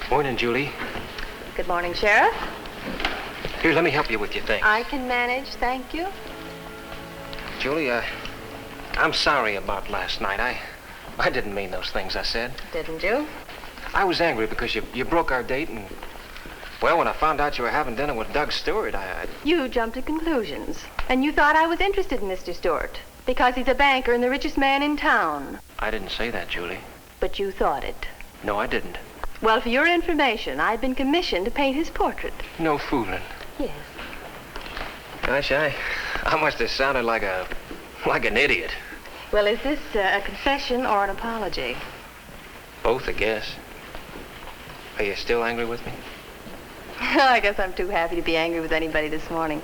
Morning, Julie. Good morning, Sheriff. Here, let me help you with your thing. I can manage, thank you. Julie, I'm sorry about last night. I didn't mean those things I said. Didn't you? I was angry because you broke our date and, well, when I found out you were having dinner with Doug Stewart, You jumped to conclusions. And you thought I was interested in Mr. Stewart because he's a banker and the richest man in town. I didn't say that, Julie. But you thought it. No, I didn't. Well, for your information, I've been commissioned to paint his portrait. No fooling. Yes. Gosh, I must have sounded like an idiot. Well, is this a confession or an apology? Both, I guess. Are you still angry with me? I guess I'm too happy to be angry with anybody this morning.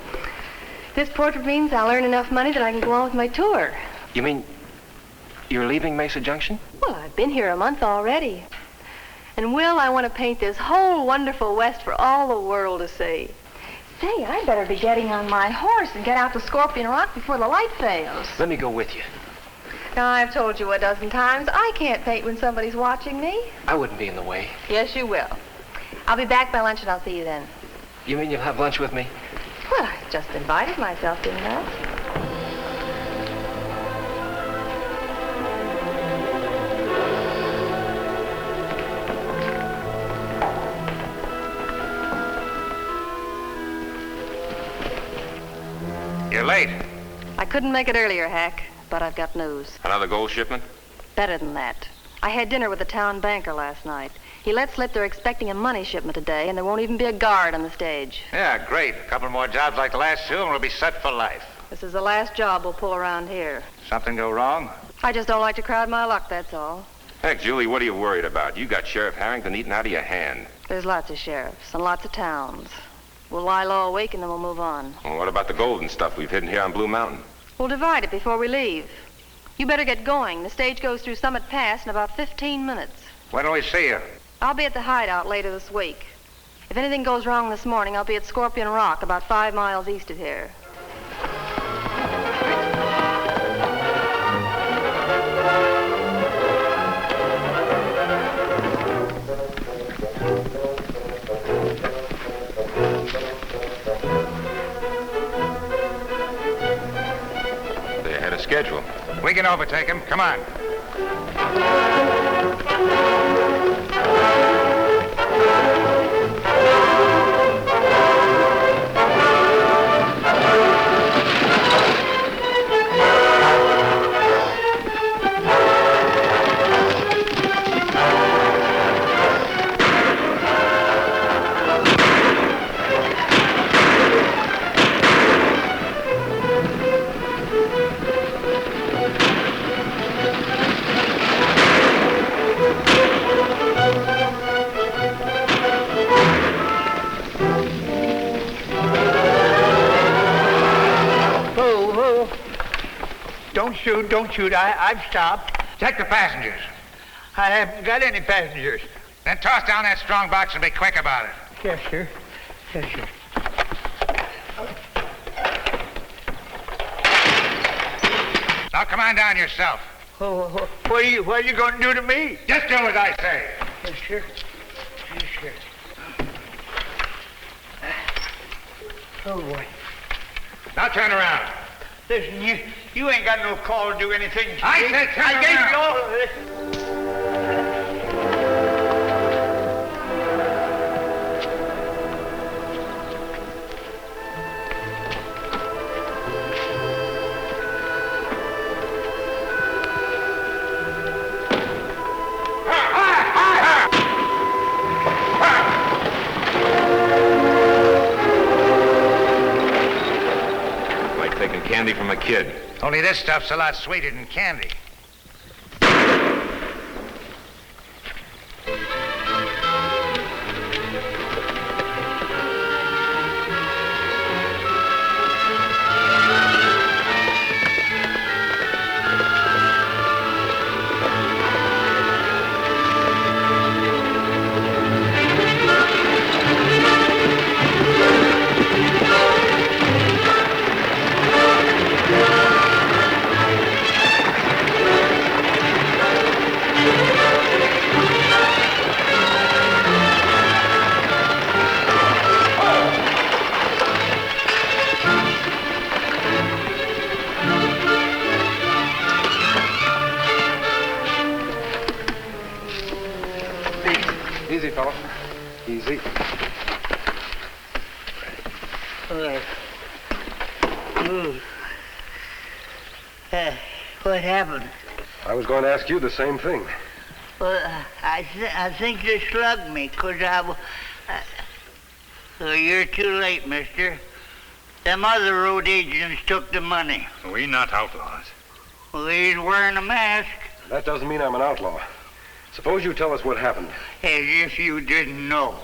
This portrait means I'll earn enough money that I can go on with my tour. You mean you're leaving Mesa Junction? Well, I've been here a month already. And, Will, I want to paint this whole wonderful West for all the world to see. Say, I'd better be getting on my horse and get out to Scorpion Rock before the light fails. Let me go with you. Now, I've told you a dozen times, I can't paint when somebody's watching me. I wouldn't be in the way. Yes, you will. I'll be back by lunch and I'll see you then. You mean you'll have lunch with me? Well, I just invited myself, didn't I? You're late. I couldn't make it earlier, Hack, but I've got news. Another gold shipment? Better than that. I had dinner with the town banker last night. He let slip they're expecting a money shipment today, and there won't even be a guard on the stage. Yeah, great. A couple more jobs like the last two, and we'll be set for life. This is the last job we'll pull around here. Something go wrong? I just don't like to crowd my luck, that's all. Heck, Julie, what are you worried about? You got Sheriff Harrington eating out of your hand. There's lots of sheriffs and lots of towns. We'll lie low awake, and then we'll move on. Well, what about the gold and stuff we've hidden here on Blue Mountain? We'll divide it before we leave. You better get going. The stage goes through Summit Pass in about 15 minutes. When will we see you? I'll be at the hideout later this week. If anything goes wrong this morning, I'll be at Scorpion Rock, about 5 miles east of here. They had a schedule. We can overtake him. Come on. Don't shoot. I've stopped. Check the passengers. I haven't got any passengers. Then toss down that strong box and be quick about it. Yes, sir. Yes, sir. Now come on down yourself. Oh, what are you going to do to me? Just do as I say. Yes, sir. Yes, sir. Oh, boy. Now turn around. Listen, you ain't got no call to do anything. I said turn I gave around. you all of this. Candy from a kid. Only this stuff's a lot sweeter than candy. Easy, fella. Easy. What happened? I was going to ask you the same thing. Well, I think they slugged me, 'cause well, you're too late, mister. Them other road agents took the money. We not outlaws. Well, he's wearing a mask. That doesn't mean I'm an outlaw. Suppose you tell us what happened. As if you didn't know.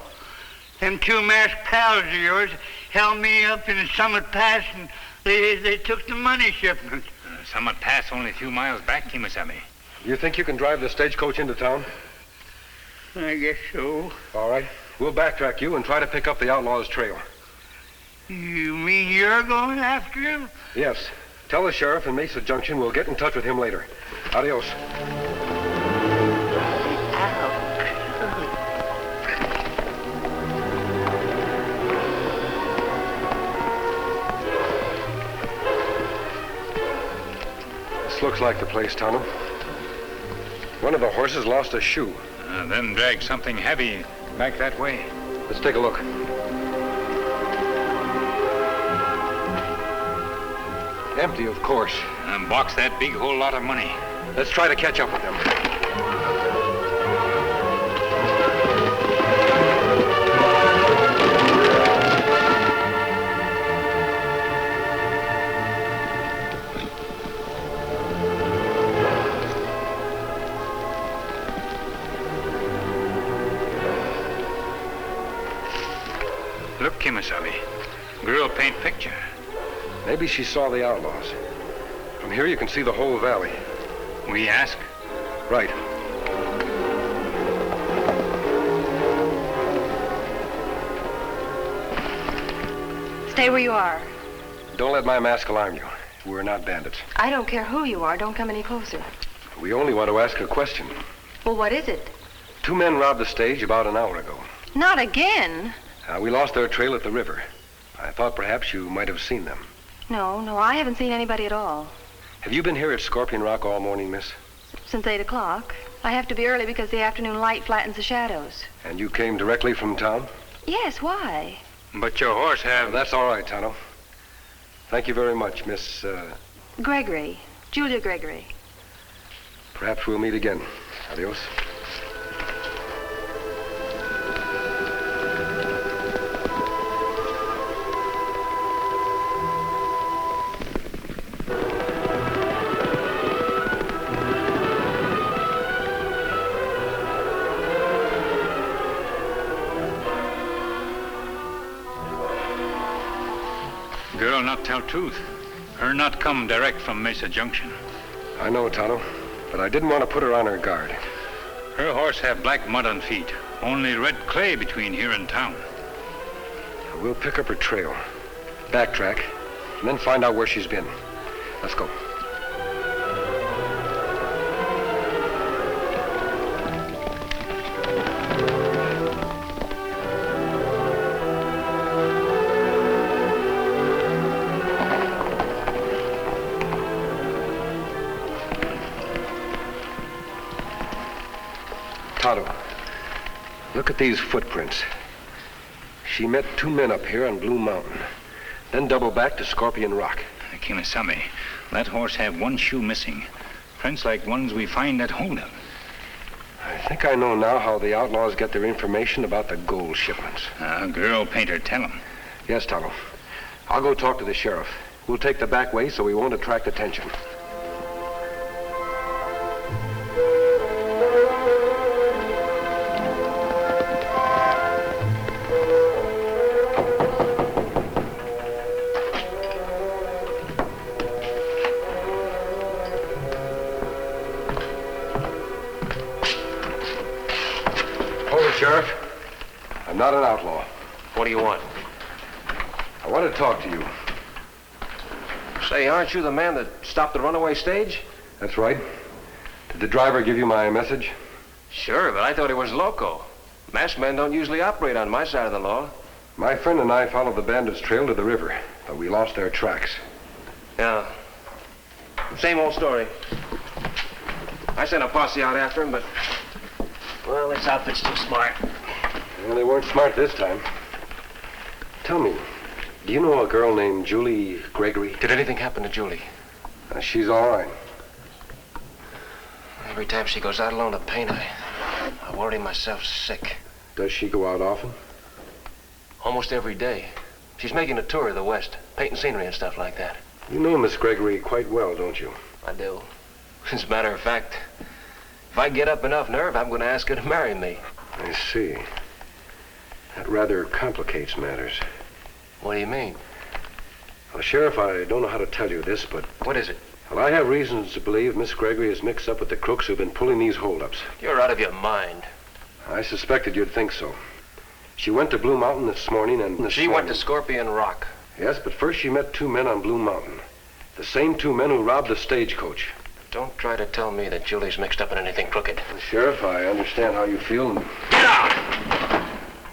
Them two masked pals of yours held me up in Summit Pass, and they took the money shipment. Summit Pass only a few miles back, Kemo Sabe. You think you can drive the stagecoach into town? I guess so. All right. We'll backtrack you and try to pick up the outlaw's trail. You mean you're going after him? Yes. Tell the sheriff in Mesa Junction we'll get in touch with him later. Adios. This looks like the place, Tonto. One of the horses lost a shoe. Then dragged something heavy back that way. Let's take a look. Empty, of course. And box that big whole lot of money. Let's try to catch up with them. Sabe. Girl paint picture. Maybe she saw the outlaws. From here you can see the whole valley. We ask? Right. Stay where you are. Don't let my mask alarm you. We're not bandits. I don't care who you are. Don't come any closer. We only want to ask a question. Well, what is it? 2 men robbed the stage about an hour ago. Not again. We lost their trail at the river. I thought perhaps you might have seen them. No, I haven't seen anybody at all. Have you been here at Scorpion Rock all morning, miss? Since 8 o'clock. I have to be early because the afternoon light flattens the shadows. And you came directly from town? Yes, why? But your horse have... That's all right, Tonto. Thank you very much, Miss, Gregory. Julia Gregory. Perhaps we'll meet again. Adios. Girl not tell truth. Her not come direct from Mesa Junction. I know, Tonto, but I didn't want to put her on her guard. Her horse have black mud on feet. Only red clay between here and town. We'll pick up her trail, backtrack, and then find out where she's been. Let's go. Tonto, look at these footprints. She met 2 men up here on Blue Mountain, then doubled back to Scorpion Rock. Kemo Sabe, that horse have 1 shoe missing. Prints like ones we find at holdup. I think I know now how the outlaws get their information about the gold shipments. Girl painter tell them. Yes, Tonto. I'll go talk to the sheriff. We'll take the back way so we won't attract attention. Sheriff, I'm not an outlaw. What do you want? I want to talk to you. Say, aren't you the man that stopped the runaway stage? That's right. Did the driver give you my message? Sure, but I thought he was loco. Masked men don't usually operate on my side of the law. My friend and I followed the bandits' trail to the river, but we lost their tracks. Yeah. Same old story. I sent a posse out after him, but... well, this outfit's too smart. Well, they weren't smart this time. Tell me, do you know a girl named Julie Gregory? Did anything happen to Julie? She's all right. Every time she goes out alone to paint, I worry myself sick. Does she go out often? Almost every day. She's making a tour of the West, painting scenery and stuff like that. You know Miss Gregory quite well, don't you? I do. As a matter of fact, if I get up enough nerve, I'm going to ask her to marry me. I see. That rather complicates matters. What do you mean? Well, Sheriff, I don't know how to tell you this, but... What is it? Well, I have reasons to believe Miss Gregory is mixed up with the crooks who've been pulling these holdups. You're out of your mind. I suspected you'd think so. She went to Blue Mountain this morning and... She went to Scorpion Rock. Yes, but first she met 2 men on Blue Mountain. The same 2 men who robbed the stagecoach. Don't try to tell me that Julie's mixed up in anything crooked. Well, Sheriff, I understand how you feel and... Get out!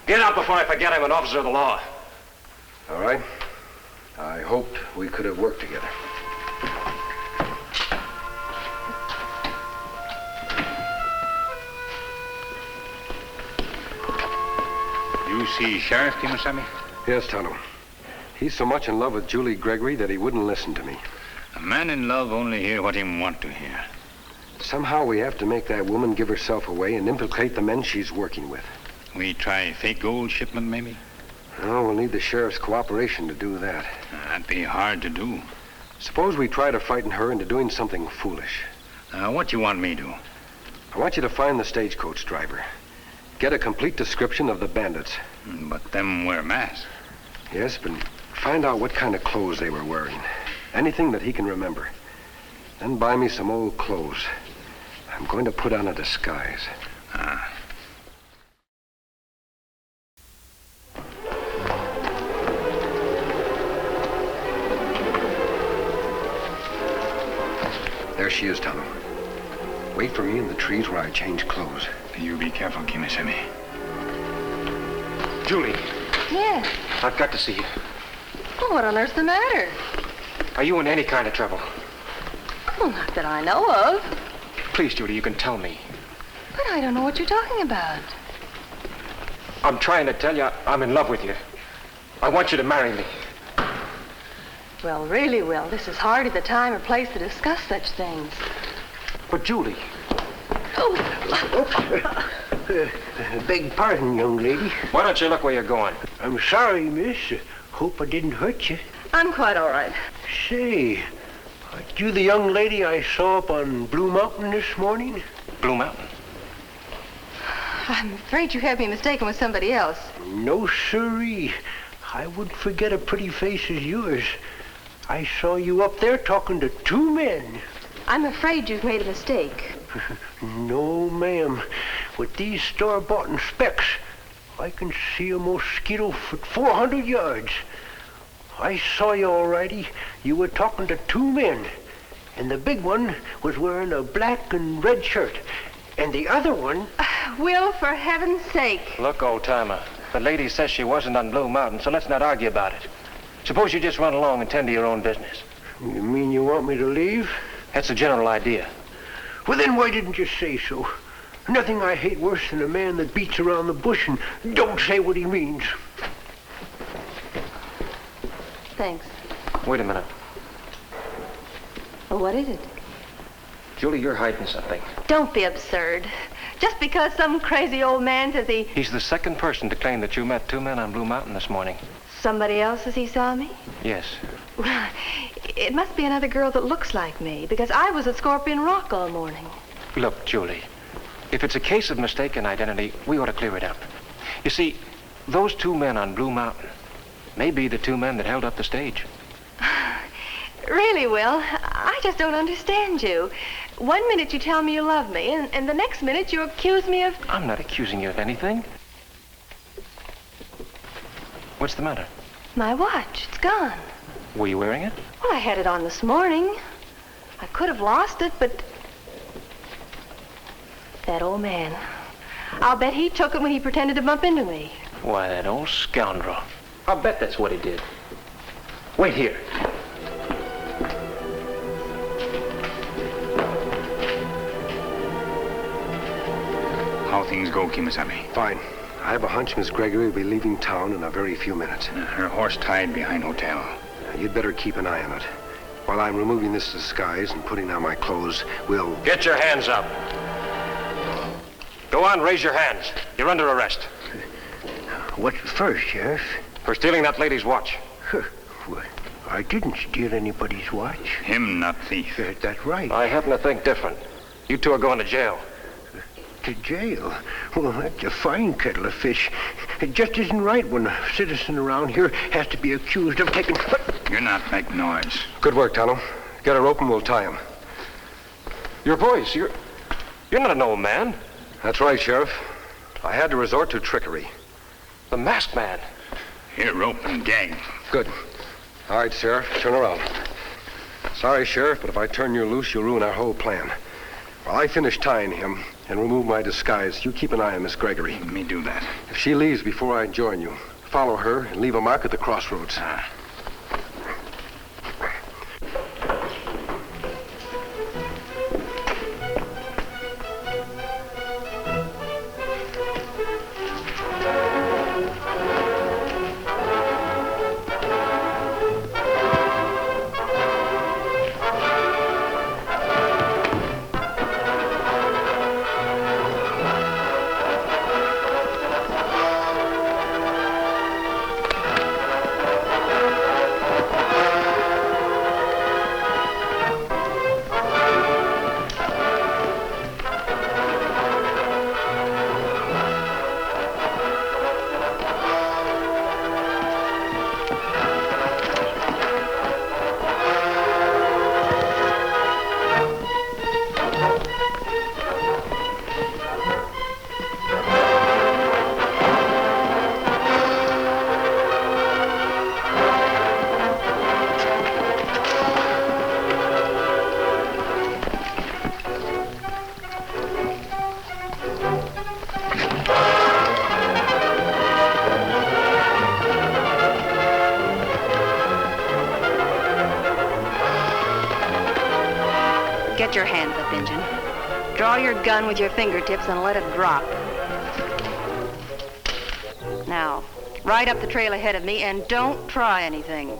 Get out before I forget I'm an officer of the law. All right. I hoped we could have worked together. You see Sheriff Kemo Sabe? Yes, Tonto. He's so much in love with Julie Gregory that he wouldn't listen to me. A man in love only hear what he want to hear. Somehow we have to make that woman give herself away and implicate the men she's working with. We try fake gold shipment, maybe? No, we'll need the sheriff's cooperation to do that. That'd be hard to do. Suppose we try to frighten her into doing something foolish. What you want me to? I want you to find the stagecoach driver. Get a complete description of the bandits. But them wear masks. Yes, but find out what kind of clothes they were wearing. Anything that he can remember. Then buy me some old clothes. I'm going to put on a disguise. There she is, Tonto. Wait for me in the trees where I change clothes. You be careful, Kemo Sabe. Julie, Yes. I've got to see you. Well, what on earth's the matter? Are you in any kind of trouble? Well, not that I know of. Please, Julie, you can tell me. But I don't know what you're talking about. I'm trying to tell you I'm in love with you. I want you to marry me. Well, really, Will, this is hardly the time or place to discuss such things. But, Julie... Beg pardon, young lady. Why don't you look where you're going? I'm sorry, miss. Hope I didn't hurt you. I'm quite all right. Say, aren't you the young lady I saw up on Blue Mountain this morning? Blue Mountain? I'm afraid you have me mistaken with somebody else. No, sirree. I wouldn't forget a pretty face as yours. I saw you up there talking to two men. I'm afraid you've made a mistake. No, ma'am. With these store-bought specs, I can see a mosquito at 400 yards. I saw you all righty. You were talking to two men. And the big one was wearing a black and red shirt. And the other one... Will, for heaven's sake. Look, old-timer, the lady says she wasn't on Blue Mountain, so let's not argue about it. Suppose you just run along and tend to your own business. You mean you want me to leave? That's the general idea. Well, then why didn't you say so? Nothing I hate worse than a man that beats around the bush and don't say what he means. Thanks. Wait a minute. Well, what is it? Julie, you're hiding something. Don't be absurd. Just because some crazy old man says he... He's the second person to claim that you met two men on Blue Mountain this morning. Somebody else says he saw me? Yes. Well, it must be another girl that looks like me, because I was at Scorpion Rock all morning. Look, Julie, if it's a case of mistaken identity, we ought to clear it up. You see, those two men on Blue Mountain may be the two men that held up the stage. Really, Will, I just don't understand you. One minute you tell me you love me, and the next minute you accuse me of... I'm not accusing you of anything. What's the matter? My watch. It's gone. Were you wearing it? Well, I had it on this morning. I could have lost it, but... That old man. I'll bet he took it when he pretended to bump into me. Why, that old scoundrel. I'll bet that's what he did. Wait here. How things go, Kemo Sabe? Fine. I have a hunch Miss Gregory will be leaving town in a very few minutes. Her horse tied behind hotel. You'd better keep an eye on it. While I'm removing this disguise and putting on my clothes, we'll... Get your hands up. Go on, raise your hands. You're under arrest. What's first, Sheriff? For stealing that lady's watch. Well, I didn't steal anybody's watch. Him not thief. That's right. I happen to think different. You two are going to jail. To jail? Well, that's a fine kettle of fish. It just isn't right when a citizen around here has to be accused of taking... You're not making noise. Good work, Tonto. Get a rope and we'll tie him. Your voice, you're not an old man. That's right, Sheriff. I had to resort to trickery. The masked man. Here, rope and gag. Good. All right, Sheriff, turn around. Sorry, Sheriff, but if I turn you loose, you'll ruin our whole plan. While I finish tying him and remove my disguise, you keep an eye on Miss Gregory. Let me do that. If she leaves before I join you, follow her and leave a mark at the crossroads. Get your hands up, Injun. Draw your gun with your fingertips and let it drop. Now, ride up the trail ahead of me and don't try anything.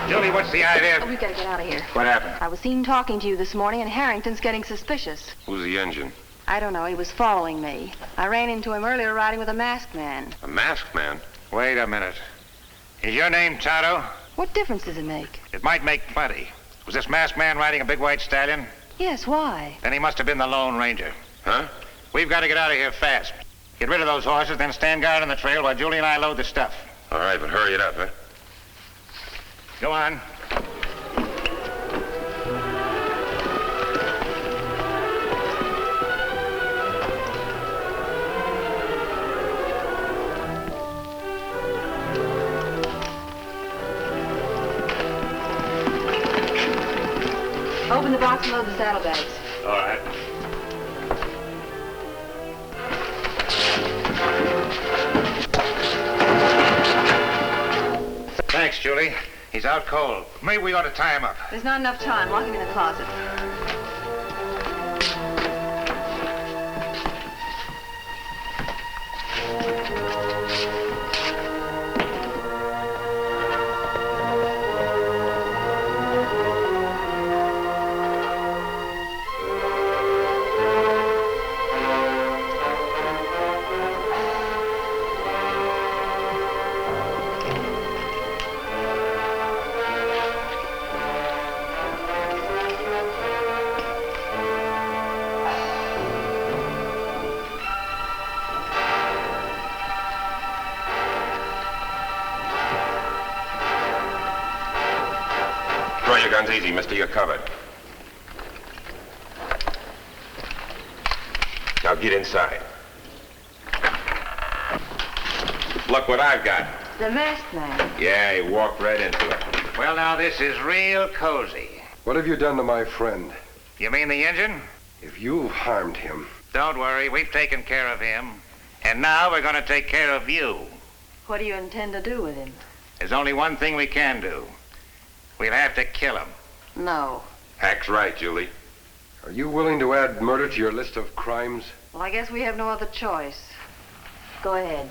Julie, what's the idea? Oh, we've got to get out of here. What happened? I was seen talking to you this morning, and Harrington's getting suspicious. Who's the engine? I don't know. He was following me. I ran into him earlier riding with a masked man. A masked man? Wait a minute. Is your name Tonto? What difference does it make? It might make plenty. Was this masked man riding a big white stallion? Yes, why? Then he must have been the Lone Ranger. Huh? We've got to get out of here fast. Get rid of those horses, then stand guard on the trail while Julie and I load the stuff. All right, but hurry it up, huh? Go on. Open the box and load the saddlebags. All right. Thanks, Julie. He's out cold. Maybe we ought to tie him up. There's not enough time. Lock him in the closet. Throw your guns easy, mister. You're covered. Now get inside. Look what I've got. The masked man. Yeah, he walked right into it. Well, now, this is real cozy. What have you done to my friend? You mean the engine? If you've harmed him... Don't worry, we've taken care of him. And now we're going to take care of you. What do you intend to do with him? There's only one thing we can do. We'll have to kill him. No. Act's right, Julie. Are you willing to add murder to your list of crimes? Well, I guess we have no other choice. Go ahead.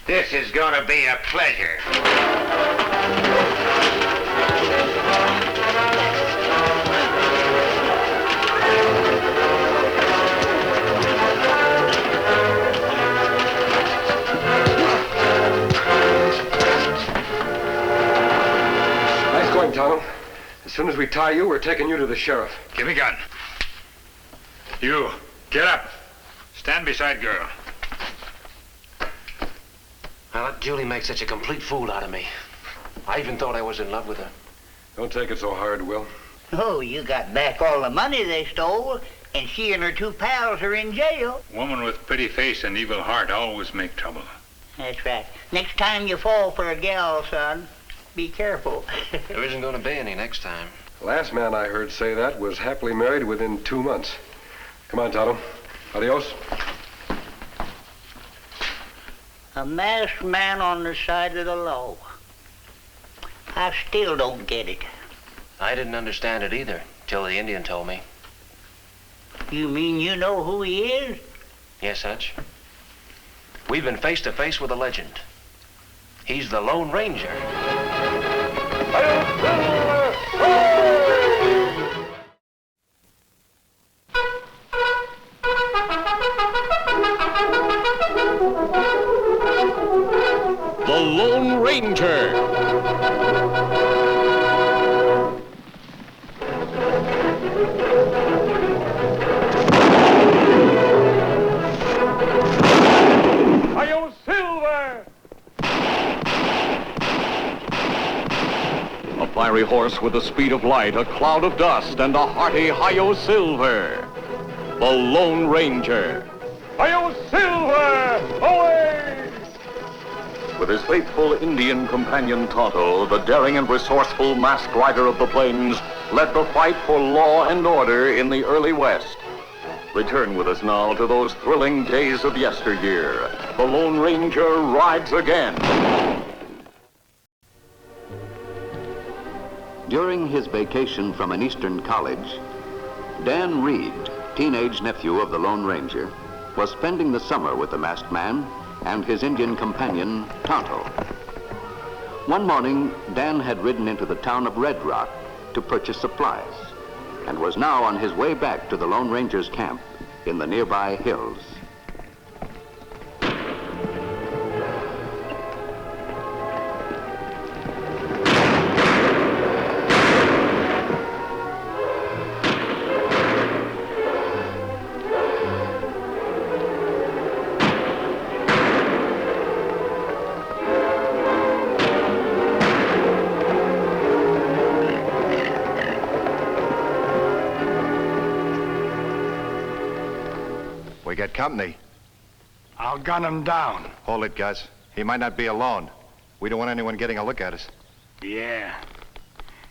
This is going to be a pleasure. Nice going, Tonto. As soon as we tie you, we're taking you to the sheriff. Give me a gun. You, get up. Stand beside girl. I let Julie make such a complete fool out of me. I even thought I was in love with her. Don't take it so hard, Will. Oh, you got back all the money they stole, and she and her two pals are in jail. Woman with pretty face and evil heart always make trouble. That's right. Next time you fall for a gal, son, be careful. There isn't going to be any next time. The last man I heard say that was happily married within 2 months. Come on, Tonto. Adios. A masked man on the side of the law. I still don't get it. I didn't understand it either, till the Indian told me. You mean you know who he is? Yes, Hutch. We've been face to face with a legend. He's the Lone Ranger. The Lone Ranger. Hi-yo, Silver! A fiery horse with the speed of light, a cloud of dust, and a hearty hi-yo Silver. The Lone Ranger. Hi-yo, Silver! Away! With his faithful Indian companion Tonto, the daring and resourceful masked rider of the plains led the fight for law and order in the early West. Return with us now to those thrilling days of yesteryear. The Lone Ranger rides again. During his vacation from an eastern college, Dan Reid, teenage nephew of the Lone Ranger, was spending the summer with the masked man and his Indian companion, Tonto. One morning, Dan had ridden into the town of Red Rock to purchase supplies and was now on his way back to the Lone Ranger's camp in the nearby hills. We get company. I'll gun him down. Hold it, Gus. He might not be alone. We don't want anyone getting a look at us. Yeah.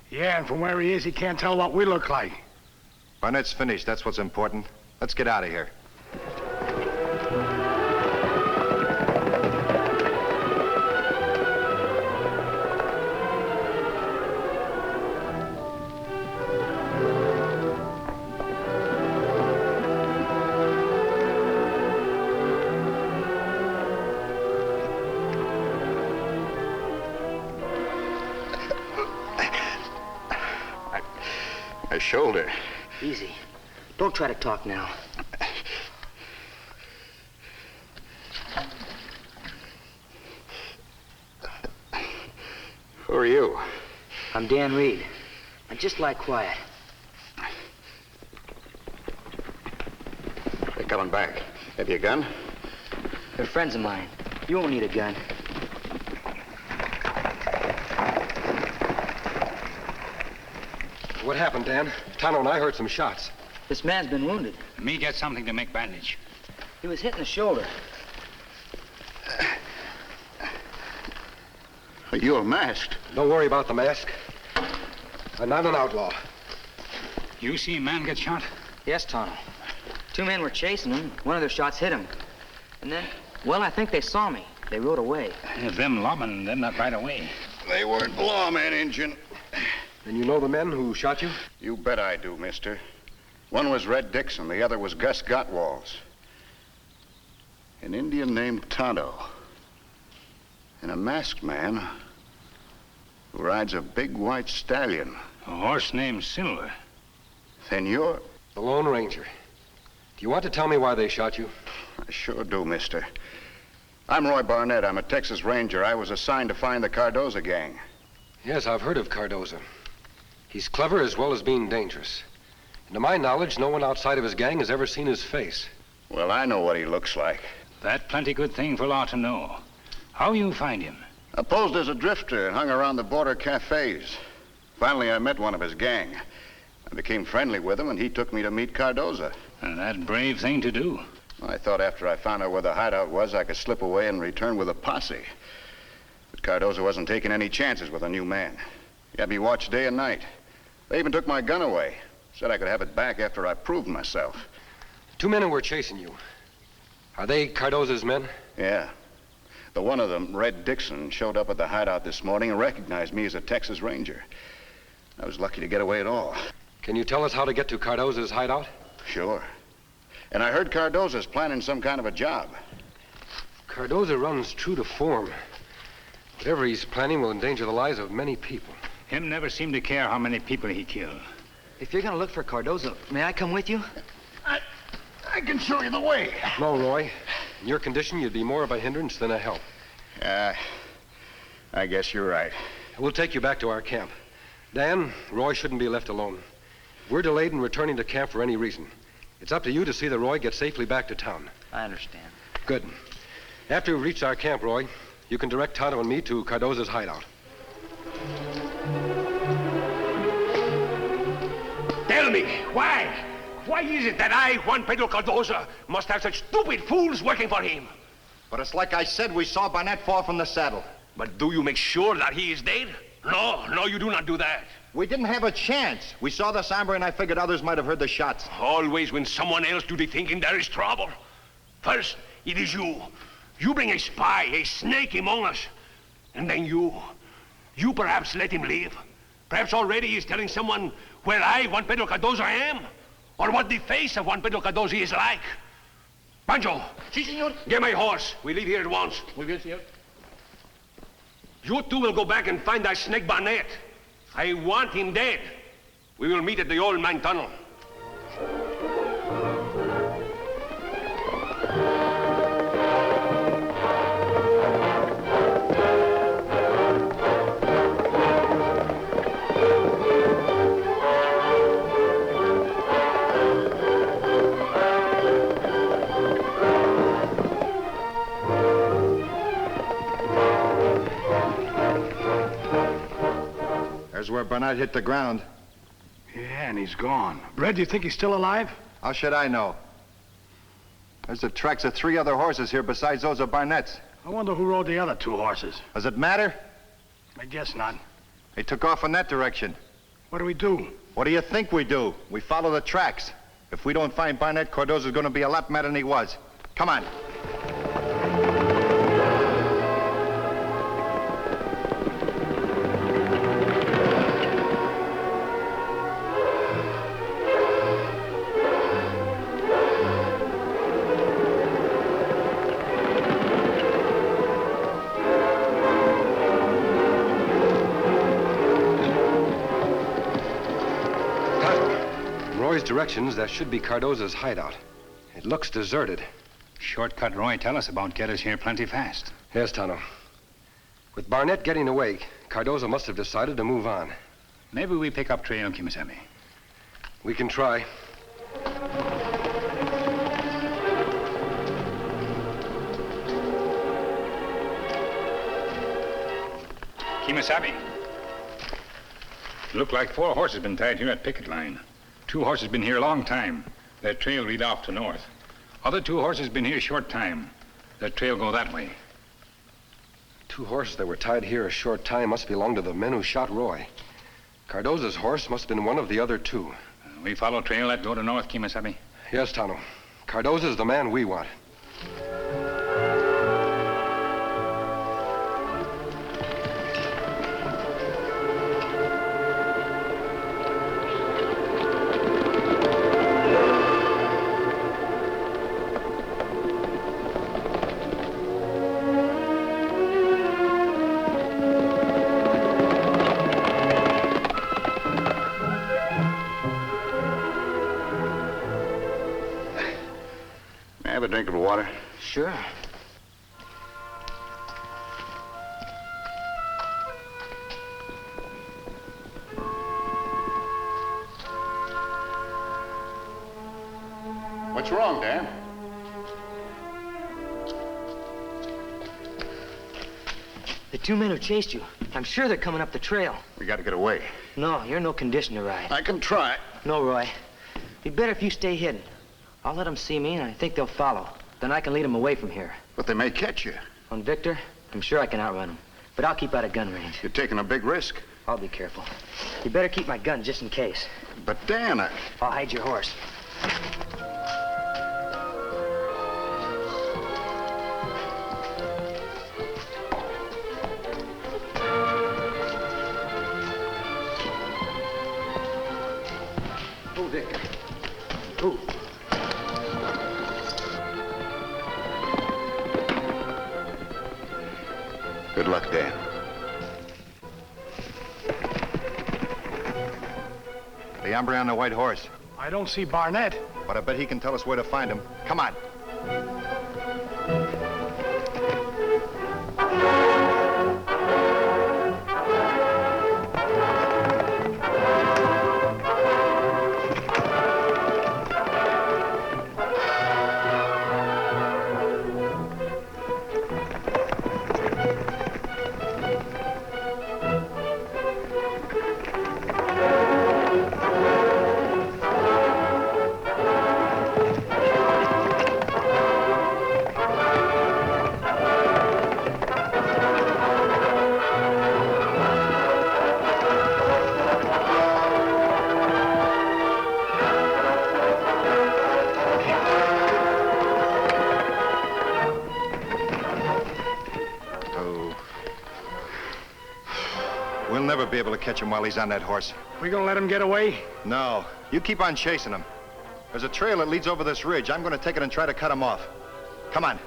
Yeah, and from where he is, he can't tell what we look like. Barnett's finished. That's what's important. Let's get out of here. My shoulder. Easy. Don't try to talk now. Who are you? I'm Dan Reid. I just like quiet. They're coming back. Have you a gun? They're friends of mine. You won't need a gun. What happened, Dan? Tonto and I heard some shots. This man's been wounded. Me get something to make bandage. He was hit in the shoulder. You're masked. Don't worry about the mask. I'm not an outlaw. You see a man get shot? Yes, Tonto. Two men were chasing him. One of their shots hit him. And then, well, I think they saw me. They rode away. If them lawmen, them not right away. They weren't lawmen, Injun. And you know the men who shot you? You bet I do, mister. One was Red Dixon, the other was Gus Gottwalls. An Indian named Tonto. And a masked man who rides a big white stallion. A horse named Silver. Then you're... The Lone Ranger. Do you want to tell me why they shot you? I sure do, mister. I'm Roy Barnett. I'm a Texas Ranger. I was assigned to find the Cardoza gang. Yes, I've heard of Cardoza. He's clever as well as being dangerous. And to my knowledge, no one outside of his gang has ever seen his face. Well, I know what he looks like. That plenty good thing for law to know. How you find him? I posed as a drifter and hung around the border cafes. Finally, I met one of his gang. I became friendly with him, and he took me to meet Cardoza. That brave thing to do. I thought after I found out where the hideout was, I could slip away and return with a posse. But Cardoza wasn't taking any chances with a new man. He had me watched day and night. They even took my gun away. Said I could have it back after I proved myself. Two men who were chasing you. Are they Cardoza's men? Yeah. The one of them, Red Dixon, showed up at the hideout this morning and recognized me as a Texas Ranger. I was lucky to get away at all. Can you tell us how to get to Cardoza's hideout? Sure. And I heard Cardoza's planning some kind of a job. Cardoza runs true to form. Whatever he's planning will endanger the lives of many people. Him never seemed to care how many people he killed. If you're going to look for Cardoza, may I come with you? I can show you the way. No, Roy. In your condition, you'd be more of a hindrance than a help. I guess you're right. We'll take you back to our camp. Dan, Roy shouldn't be left alone. If we're delayed in returning to camp for any reason, it's up to you to see that Roy gets safely back to town. I understand. Good. After we've reached our camp, Roy, you can direct Tonto and me to Cardoza's hideout. Tell me, why? Why is it that I, Juan Pedro Cardoza, must have such stupid fools working for him? But it's like I said, we saw Barnett fall from the saddle. But do you make sure that he is dead? No, you do not do that. We didn't have a chance. We saw the somber and I figured others might have heard the shots. Always when someone else do the thinking, there is trouble. First, it is you. You bring a spy, a snake among us. And then you perhaps let him live. Perhaps already he's telling someone where I, Juan Pedro Cardozo, am. Or what the face of Juan Pedro Cardozo is like. Pancho. Si, senor. Get my horse. We leave here at once. Muy bien, senor. You two will go back and find that snake Barnett. I want him dead. We will meet at the Old Man Tunnel. There's where Barnett hit the ground. Yeah, and he's gone. Red, do you think he's still alive? How should I know? There's the tracks of 3 other horses here besides those of Barnett's. I wonder who rode the other 2 horses. Does it matter? I guess not. They took off in that direction. What do we do? What do you think we do? We follow the tracks. If we don't find Barnett, Cardozo's going to be a lot madder than he was. Come on. Directions, that should be Cardozo's hideout. It looks deserted. Shortcut Roy tell us about get us here plenty fast. Yes, Tonto. With Barnett getting away, Cardozo must have decided to move on. Maybe we pick up trail, Kemo Sabe. We can try. Kemo Sabe. Look like 4 horses been tied here at picket line. 2 horses been here a long time. Their trail lead off to north. Other 2 horses been here a short time. Their trail go that way. 2 horses that were tied here a short time must belong to the men who shot Roy. Cardozo's horse must have been one of the other 2. We follow trail that go to north, Kemo Sabe? Yes, Tonto. Cardozo's the man we want. Have a drink of water? Sure. What's wrong, Dan? The 2 men who chased you. I'm sure they're coming up the trail. We gotta get away. No, you're in no condition to ride. I can try. No, Roy. Be better if you stay hidden. I'll let them see me, and I think they'll follow. Then I can lead them away from here. But they may catch you. On Victor, I'm sure I can outrun them. But I'll keep out of gun range. You're taking a big risk. I'll be careful. You better keep my gun just in case. But Dan, I'll hide your horse. Oh, Victor. Oh. Good luck, Dan. The hombre on the white horse. I don't see Barnett. But I bet he can tell us where to find him. Come on. We'll never be able to catch him while he's on that horse. We gonna let him get away? No. You keep on chasing him. There's a trail that leads over this ridge. I'm gonna take it and try to cut him off. Come on.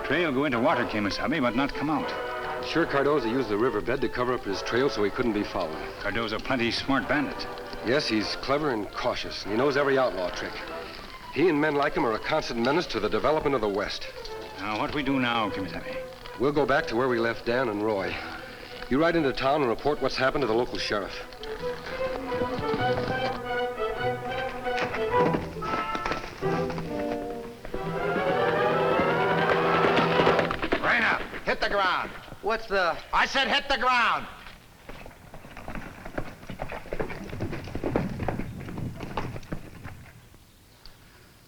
Trail go into water, Kemo Sabe, but not come out. Sure Cardoza used the riverbed to cover up his trail so he couldn't be followed. Cardoza plenty smart bandit. Yes, he's clever and cautious, and he knows every outlaw trick. He and men like him are a constant menace to the development of the West. Now, what we do now, Kemo Sabe? We'll go back to where we left Dan and Roy. You ride into town and report what's happened to the local sheriff. Hit the ground. What's the... I said hit the ground.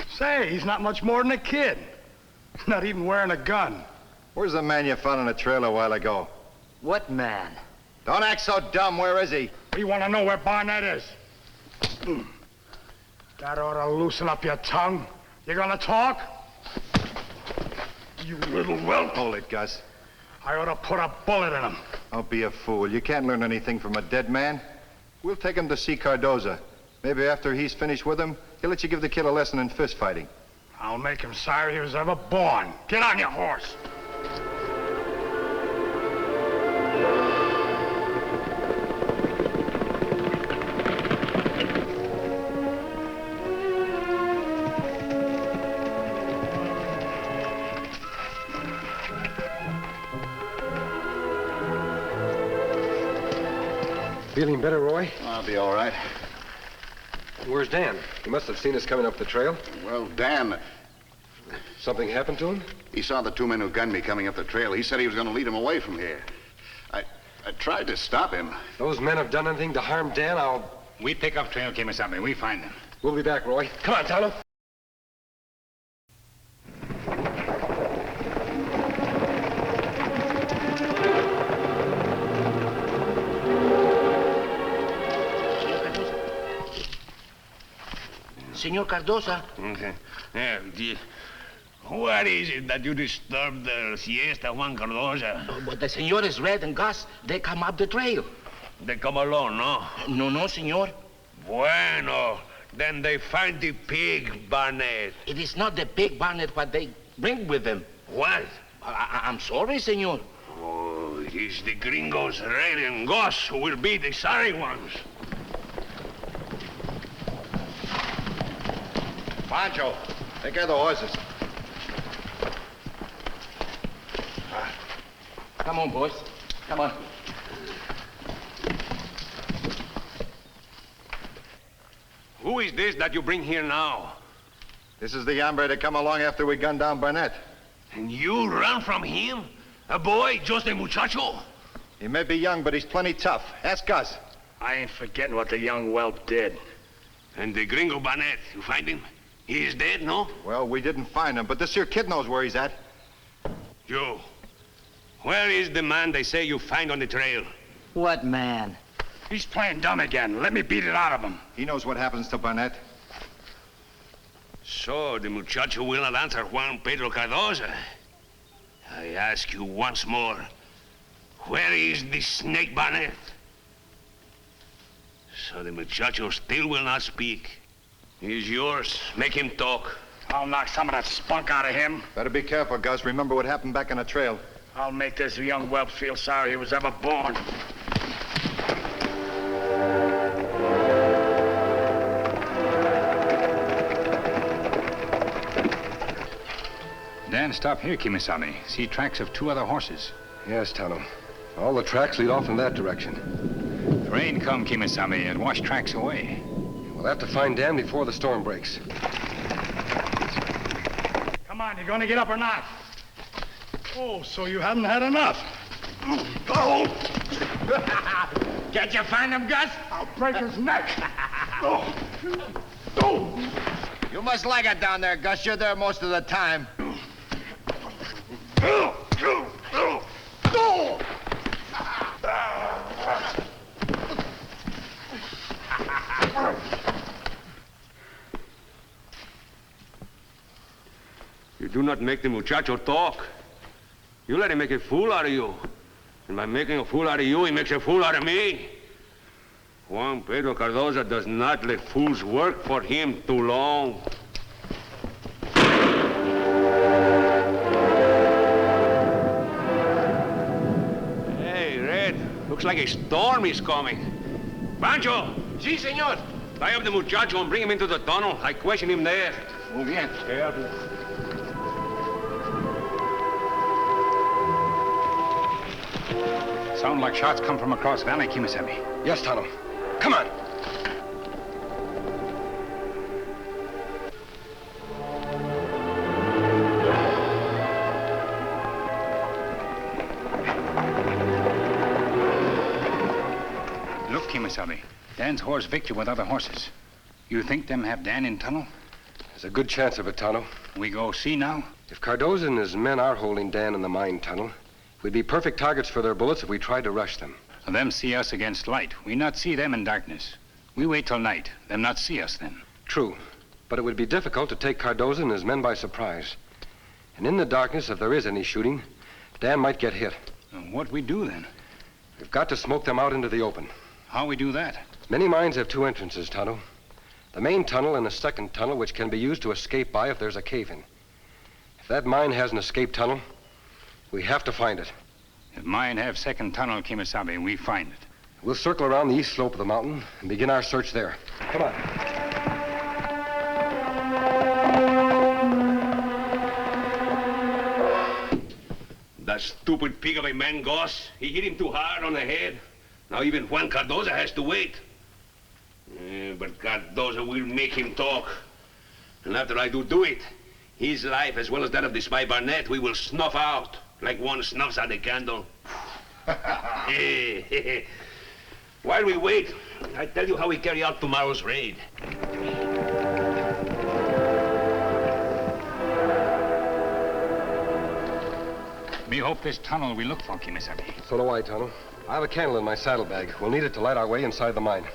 Say, he's not much more than a kid. Not even wearing a gun. Where's the man you found on the trail a while ago? What man? Don't act so dumb. Where is he? We want to know where Barnett is. That ought to loosen up your tongue. You gonna talk? You little whelp. Hold it, Gus. I ought to put a bullet in him. Don't be a fool. You can't learn anything from a dead man. We'll take him to see Cardoza. Maybe after he's finished with him, he'll let you give the kid a lesson in fist fighting. I'll make him sorry he was ever born. Get on your horse. Feeling better, Roy? I'll be all right. Where's Dan? He must have seen us coming up the trail. Well, Dan... Something happened to him? He saw the two men who gunned me coming up the trail. He said he was going to lead him away from here. I tried to stop him. Those men have done anything to harm Dan, We pick up trail, Kemo Sabe. We find them. We'll be back, Roy. Come on, Tonto. Senor Cardoza. Okay. What is it that you disturbed the siesta, Juan Cardoza? But the senores Reid and Gus, they come up the trail. They come alone, no? No, senor. Bueno, then they find the pig, Barnett. It is not the pig, Barnett, what they bring with them. What? I'm sorry, senor. Oh, it is the gringos, Reid and Gus, who will be the sorry ones. Pancho, take care of the horses. Come on, boys. Come on. Who is this that you bring here now? This is the hombre that come along after we gunned down Barnett. And you run from him? A boy, just a muchacho? He may be young, but he's plenty tough. Ask Gus. I ain't forgetting what the young whelp did. And the gringo Barnett, you find him? He is dead, no? Well, we didn't find him, but this here kid knows where he's at. You, where is the man they say you find on the trail? What man? He's playing dumb again. Let me beat it out of him. He knows what happens to Barnett. So the muchacho will not answer Juan Pedro Cardoza. I ask you once more, where is the snake Barnett? So the muchacho still will not speak. He's yours. Make him talk. I'll knock some of that spunk out of him. Better be careful, Gus. Remember what happened back on the trail. I'll make this young whelp feel sorry he was ever born. Dan, stop here, Kemo Sabe. See tracks of two other horses. Yes, Tonto. All the tracks lead off in that direction. Rain come, Kemo Sabe, and wash tracks away. We'll have to find Dan before the storm breaks. Come on, you going to get up or not? Oh, so you haven't had enough. Oh! Can't you find him, Gus? I'll break his neck. You must like it down there, Gus. You're there most of the time. You do not make the muchacho talk. You let him make a fool out of you. And by making a fool out of you, he makes a fool out of me. Juan Pedro Cardoza does not let fools work for him too long. Hey, Red, looks like a storm is coming. Pancho! Si, senor. Tie up the muchacho and bring him into the tunnel. I question him there. Muy bien. Sound like shots come from across valley, Kemo Sabe. Yes, Tonto. Come on. Look, Kemo Sabe. Dan's horse Victor with other horses. You think them have Dan in tunnel? There's a good chance of it, Tonto. We go see now? If Cardoza and his men are holding Dan in the mine tunnel, we'd be perfect targets for their bullets if we tried to rush them. Them see us against light. We not see them in darkness. We wait till night. Them not see us then. True. But it would be difficult to take Cardoza and his men by surprise. And in the darkness, if there is any shooting, Dan might get hit. What we do then? We've got to smoke them out into the open. How we do that? Many mines have two entrances, Tonto. The main tunnel and a second tunnel which can be used to escape by if there's a cave-in. If that mine has an escape tunnel, we have to find it. If mine have second tunnel, Kemo Sabe, we find it. We'll circle around the east slope of the mountain and begin our search there. Come on. That stupid pig of a man, Goss. He hit him too hard on the head. Now even Juan Cardoza has to wait. But Cardoza will make him talk. And after I do it, his life as well as that of the spy Barnett, we will snuff out like one snuffs out a candle. While we wait, I tell you how we carry out tomorrow's raid. Me hope this tunnel we look for, Kemo Sabe. So do I, Tonto. I have a candle in my saddlebag. We'll need it to light our way inside the mine.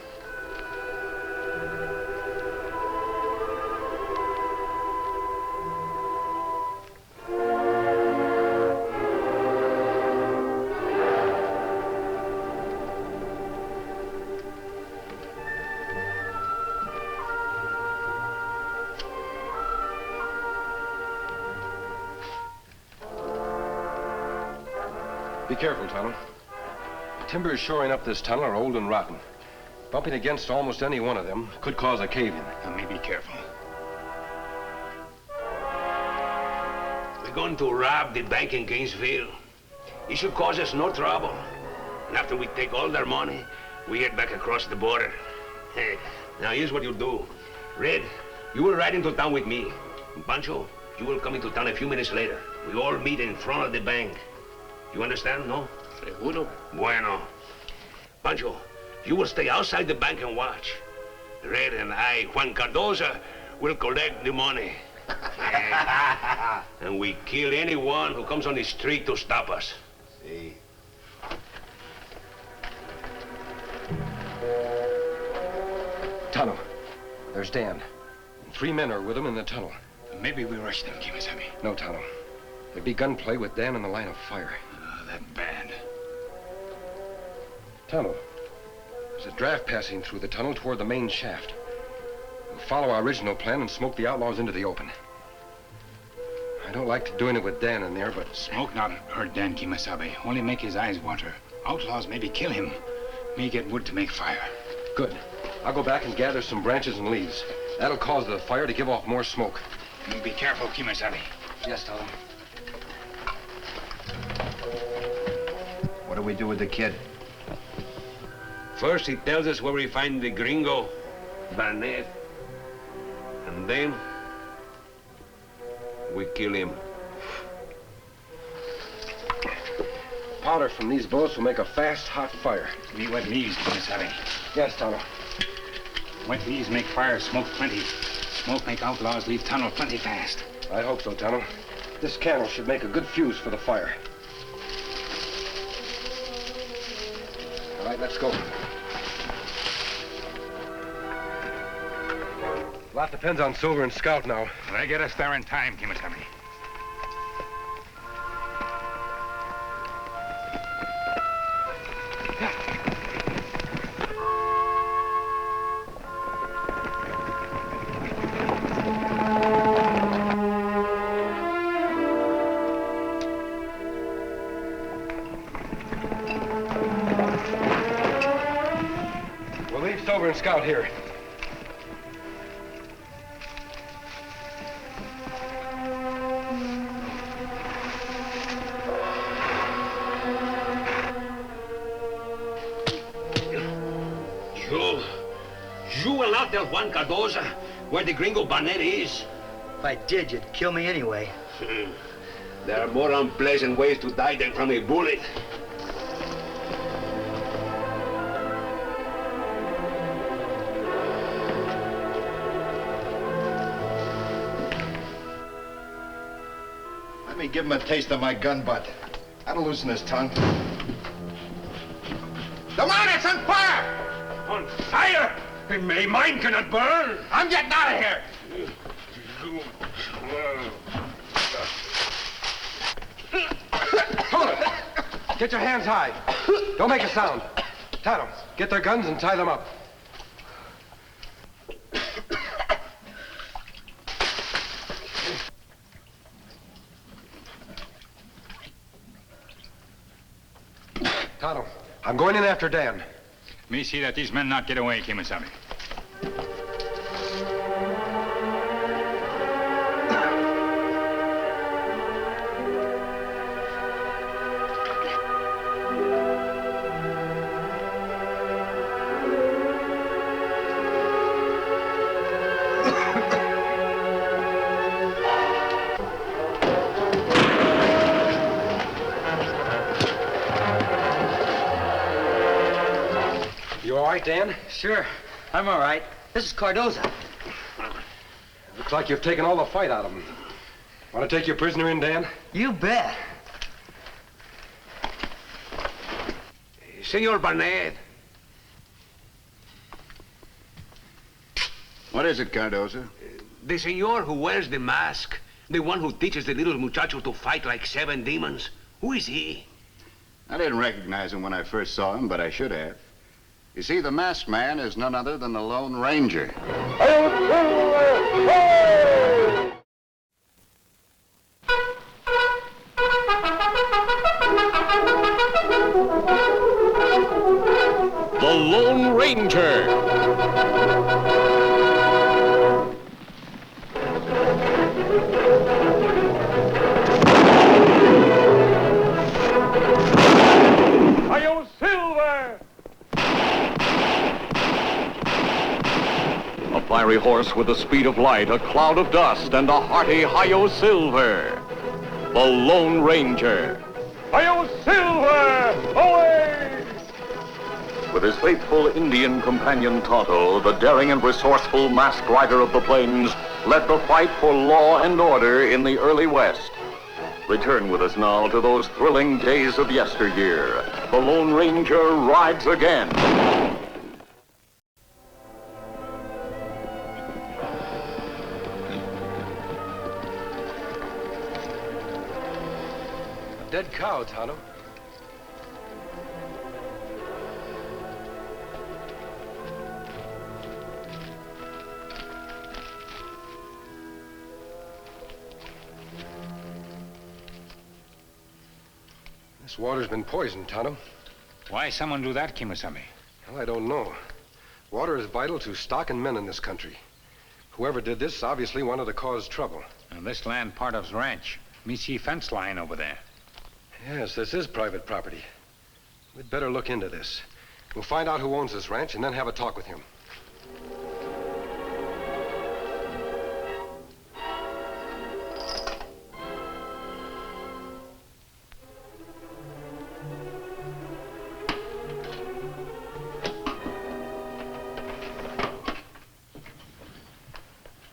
Be careful, Tonto. The timbers shoring up this tunnel are old and rotten. Bumping against almost any one of them could cause a cave-in. Now, me be careful. We're going to rob the bank in Gainesville. It should cause us no trouble. And after we take all their money, we head back across the border. Hey, now here's what you do. Red, you will ride into town with me. And Pancho, you will come into town a few minutes later. We all meet in front of the bank. You understand, no? Seguro. Bueno. Pancho, you will stay outside the bank and watch. Red and I, Juan Cardoza, will collect the money. And we kill anyone who comes on the street to stop us. See. Tonto, there's Dan. And 3 men are with him in the tunnel. Maybe we rush them, Kemo Sabe. No, Tonto. There'd be gunplay with Dan in the line of fire. That bad. Tonto, there's a draft passing through the tunnel toward the main shaft. We'll follow our original plan and smoke the outlaws into the open. I don't like doing it with Dan in there, but... Smoke not hurt Dan, Kemo Sabe. Only make his eyes water. Outlaws maybe kill him. Me get wood to make fire. Good. I'll go back and gather some branches and leaves. That'll cause the fire to give off more smoke. Be careful, Kemo Sabe. Yes, Tonto. What do we do with the kid? First, he tells us where we find the gringo, Barnett. And then, we kill him. Powder from these bullets will make a fast, hot fire. We wet leaves, Kemo Sabe. Yes, Tonto. Wet leaves make fire smoke plenty. Smoke make outlaws leave tunnel plenty fast. I hope so, Tonto. This candle should make a good fuse for the fire. All right, let's go. A lot depends on Silver and Scout now. Will I get us there in time, Kemo Sabe? We'll leave Silver and Scout here. You will not tell Juan Cardoza where the gringo Barnett is. If I did, you'd kill me anyway. There are more unpleasant ways to die than from a bullet. Let me give him a taste of my gun butt. That'll loosen his tongue. Come on, it's on fire! On fire? Mine cannot burn. I'm getting out of here! Hold it! Get your hands high. Don't make a sound. Tonto, get their guns and tie them up. Tonto, I'm going in after Dan. Me see that these men not get away, Kemo Sabe. You all right, Dan? Sure, I'm all right. This is Cardoza. Looks like you've taken all the fight out of him. Want to take your prisoner in, Dan? You bet. Senor Barnett. What is it, Cardoza? The senor who wears the mask. The one who teaches the little muchacho to fight like 7 demons. Who is he? I didn't recognize him when I first saw him, but I should have. You see, the masked man is none other than the Lone Ranger. The Lone Ranger. Hi-yo, Silver! A fiery horse with the speed of light, a cloud of dust, and a hearty hi-yo Silver. The Lone Ranger. Hi-yo, Silver! Away! With his faithful Indian companion Tonto, the daring and resourceful masked rider of the plains led the fight for law and order in the early West. Return with us now to those thrilling days of yesteryear. The Lone Ranger rides again. A dead cow, Tonto. This water's been poisoned, Tonto. Why someone do that, Kemo Sabe? Well, I don't know. Water is vital to stock and men in this country. Whoever did this obviously wanted to cause trouble. And this land part of's ranch. Me see fence line over there. Yes, this is private property. We'd better look into this. We'll find out who owns this ranch and then have a talk with him.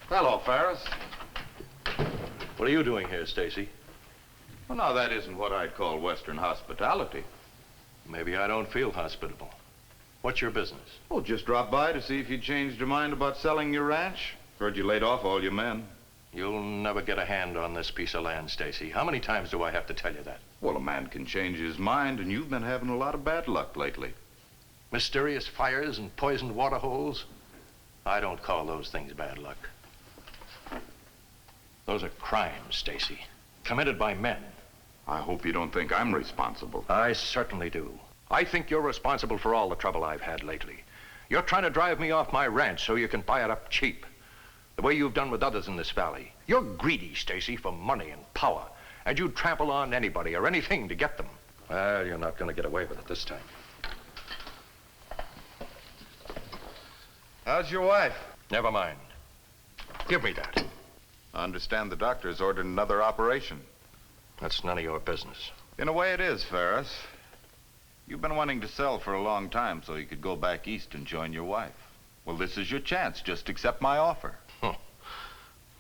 Hello, Ferris. What are you doing here, Stacy? Well, now, that isn't what I'd call Western hospitality. Maybe I don't feel hospitable. What's your business? Oh, just dropped by to see if you'd changed your mind about selling your ranch. Heard you laid off all your men. You'll never get a hand on this piece of land, Stacy. How many times do I have to tell you that? Well, a man can change his mind, and you've been having a lot of bad luck lately. Mysterious fires and poisoned water holes? I don't call those things bad luck. Those are crimes, Stacy, committed by men. I hope you don't think I'm responsible. I certainly do. I think you're responsible for all the trouble I've had lately. You're trying to drive me off my ranch so you can buy it up cheap, the way you've done with others in this valley. You're greedy, Stacy, for money and power, and you'd trample on anybody or anything to get them. Well, you're not going to get away with it this time. How's your wife? Never mind. Give me that. I understand the doctor's ordered another operation. That's none of your business. In a way it is, Ferris. You've been wanting to sell for a long time so you could go back east and join your wife. Well, this is your chance. Just accept my offer.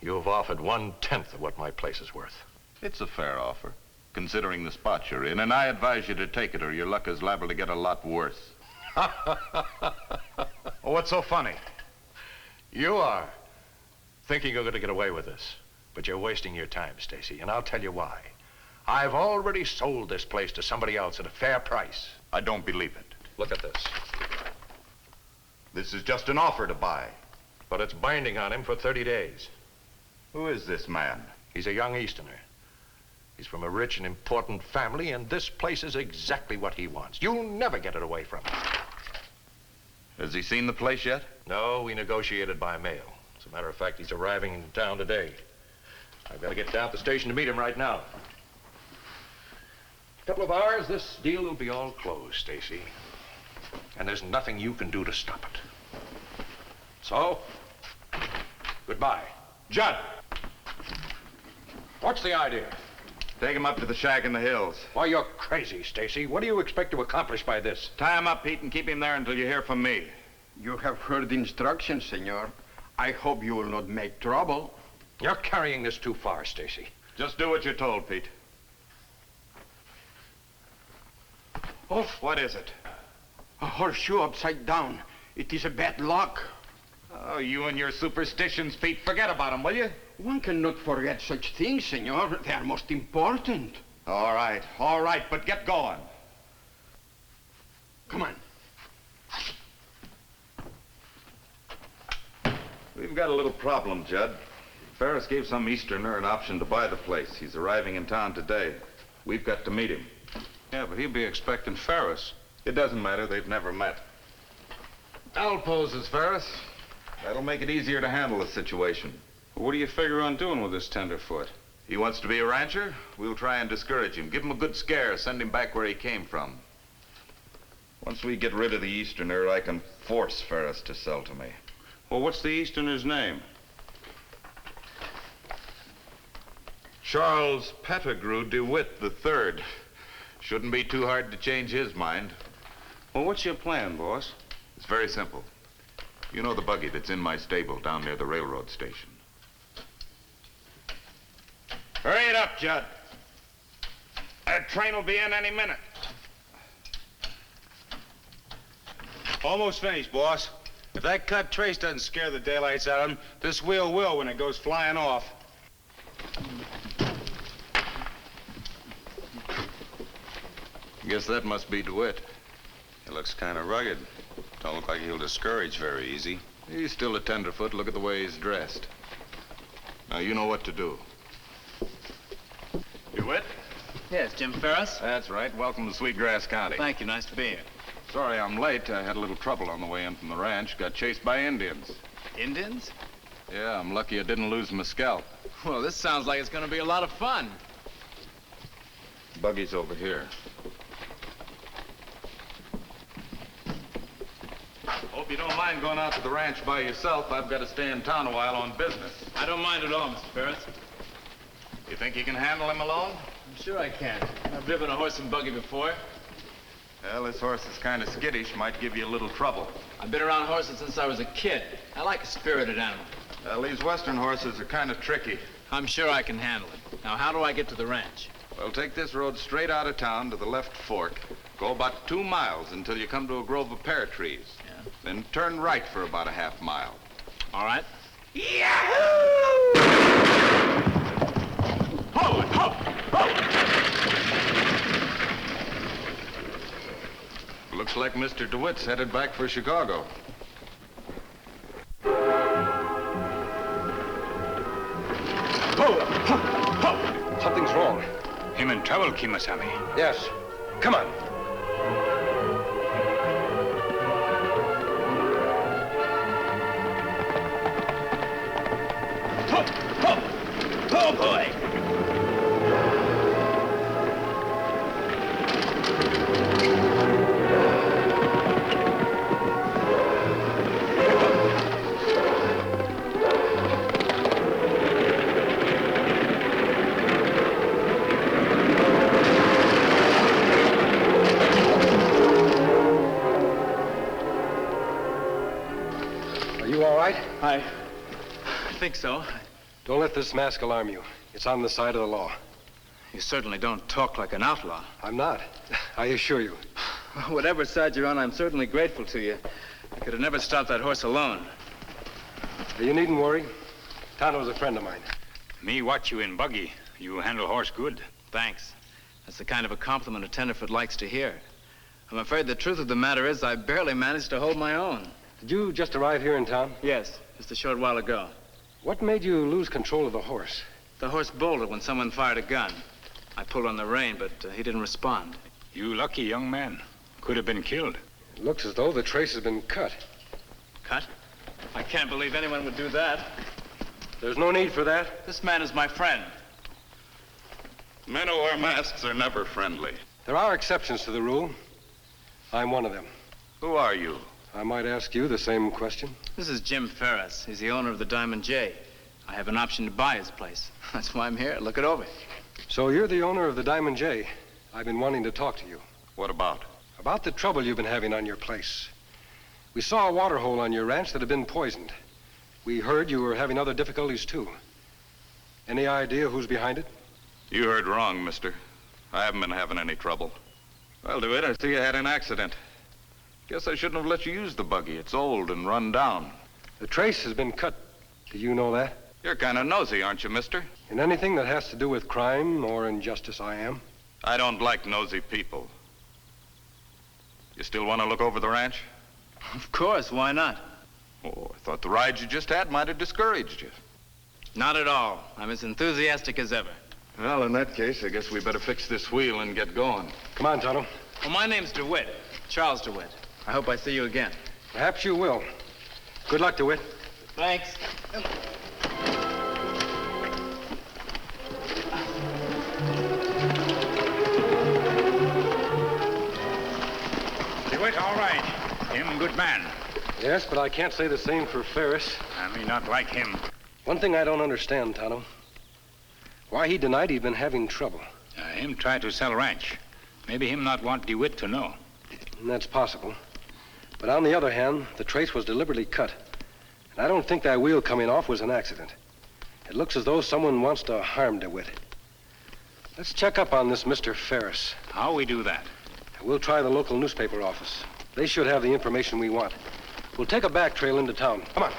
You've offered 1/10 of what my place is worth. It's a fair offer, considering the spot you're in, and I advise you to take it or your luck is liable to get a lot worse. Oh, what's so funny? You are thinking you're going to get away with this, but you're wasting your time, Stacy, and I'll tell you why. I've already sold this place to somebody else at a fair price. I don't believe it. Look at this. This is just an offer to buy. But it's binding on him for 30 days. Who is this man? He's a young Easterner. He's from a rich and important family, and this place is exactly what he wants. You'll never get it away from him. Has he seen the place yet? No, we negotiated by mail. As a matter of fact, he's arriving in town today. I've got to get down to the station to meet him right now. A couple of hours, this deal will be all closed, Stacy. And there's nothing you can do to stop it. So, goodbye. Judd! What's the idea? Take him up to the shack in the hills. Why, you're crazy, Stacy. What do you expect to accomplish by this? Tie him up, Pete, and keep him there until you hear from me. You have heard the instructions, senor. I hope you will not make trouble. You're carrying this too far, Stacy. Just do what you're told, Pete. Oh, what is it? A horseshoe upside down. It is a bad luck. Oh, you and your superstitions, Pete. Forget about them, will you? One cannot forget such things, senor. They are most important. All right, but get going. Come on. We've got a little problem, Judd. Ferris gave some Easterner an option to buy the place. He's arriving in town today. We've got to meet him. Yeah, but he'll be expecting Ferris. It doesn't matter. They've never met. I'll pose as Ferris. That'll make it easier to handle the situation. What do you figure on doing with this Tenderfoot? He wants to be a rancher. We'll try and discourage him. Give him a good scare. Send him back where he came from. Once we get rid of the Easterner, I can force Ferris to sell to me. Well, what's the Easterner's name? Charles Pettigrew DeWitt III. Shouldn't be too hard to change his mind. Well, what's your plan, boss? It's very simple. You know the buggy that's in my stable down near the railroad station. Hurry it up, Judd. That train will be in any minute. Almost finished, boss. If that cut trace doesn't scare the daylights out of him, this wheel will when it goes flying off. Guess that must be DeWitt. He looks kind of rugged. Don't look like he'll discourage very easy. He's still a tenderfoot. Look at the way he's dressed. Now, you know what to do. DeWitt? Yes, Jim Ferris. That's right. Welcome to Sweetgrass County. Thank you. Nice to be here. Sorry I'm late. I had a little trouble on the way in from the ranch. Got chased by Indians. Indians? Yeah, I'm lucky I didn't lose my scalp. Well, this sounds like it's going to be a lot of fun. Buggy's over here. Hope you don't mind going out to the ranch by yourself. I've got to stay in town a while on business. I don't mind at all, Mr. Ferris. You think you can handle him alone? I'm sure I can. I've driven a horse and buggy before. Well, this horse is kind of skittish. Might give you a little trouble. I've been around horses since I was a kid. I like a spirited animal. Well, these western horses are kind of tricky. I'm sure I can handle it. Now, how do I get to the ranch? Well, take this road straight out of town to the left fork. Go about 2 miles until you come to a grove of pear trees. Yeah. Then turn right for about a half mile. All right. Yahoo! Ho, ho, ho! Looks like Mr. DeWitt's headed back for Chicago. Something's wrong. Him in trouble, Kemo Sabe. Yes. Come on. Oh, boy! Are you all right? I think so. Don't let this mask alarm you. It's on the side of the law. You certainly don't talk like an outlaw. I'm not. I assure you. Whatever side you're on, I'm certainly grateful to you. I could have never stopped that horse alone. You needn't worry. Tonto's a friend of mine. Me watch you in buggy. You handle horse good. Thanks. That's the kind of a compliment a tenderfoot likes to hear. I'm afraid the truth of the matter is I barely managed to hold my own. Did you just arrive here in town? Yes, just a short while ago. What made you lose control of the horse? The horse bolted when someone fired a gun. I pulled on the rein, but he didn't respond. You lucky young man. Could have been killed. It looks as though the trace has been cut. Cut? I can't believe anyone would do that. There's no need for that. This man is my friend. Men who wear masks are never friendly. There are exceptions to the rule. I'm one of them. Who are you? I might ask you the same question. This is Jim Ferris. He's the owner of the Diamond J. I have an option to buy his place. That's why I'm here. Look it over. So you're the owner of the Diamond J. I've been wanting to talk to you. What about? About the trouble you've been having on your place. We saw a water hole on your ranch that had been poisoned. We heard you were having other difficulties, too. Any idea who's behind it? You heard wrong, mister. I haven't been having any trouble. Well, DeWitt, I see you had an accident. Guess I shouldn't have let you use the buggy. It's old and run down. The trace has been cut. Do you know that? You're kind of nosy, aren't you, mister? In anything that has to do with crime or injustice, I am. I don't like nosy people. You still want to look over the ranch? Of course, why not? Oh, I thought the ride you just had might have discouraged you. Not at all. I'm as enthusiastic as ever. Well, in that case, I guess we better fix this wheel and get going. Come on, Tonto. Well, my name's DeWitt. Charles DeWitt. I hope I see you again. Perhaps you will. Good luck, DeWitt. Thanks. DeWitt, all right. Him good man. Yes, but I can't say the same for Ferris. I mean, not like him. One thing I don't understand, Tonto. Why he denied he'd been having trouble. Him try to sell ranch. Maybe him not want DeWitt to know. And that's possible. But on the other hand, the trace was deliberately cut. And I don't think that wheel coming off was an accident. It looks as though someone wants to harm DeWitt. Let's check up on this Mr. Ferris. How we do that? We'll try the local newspaper office. They should have the information we want. We'll take a back trail into town. Come on.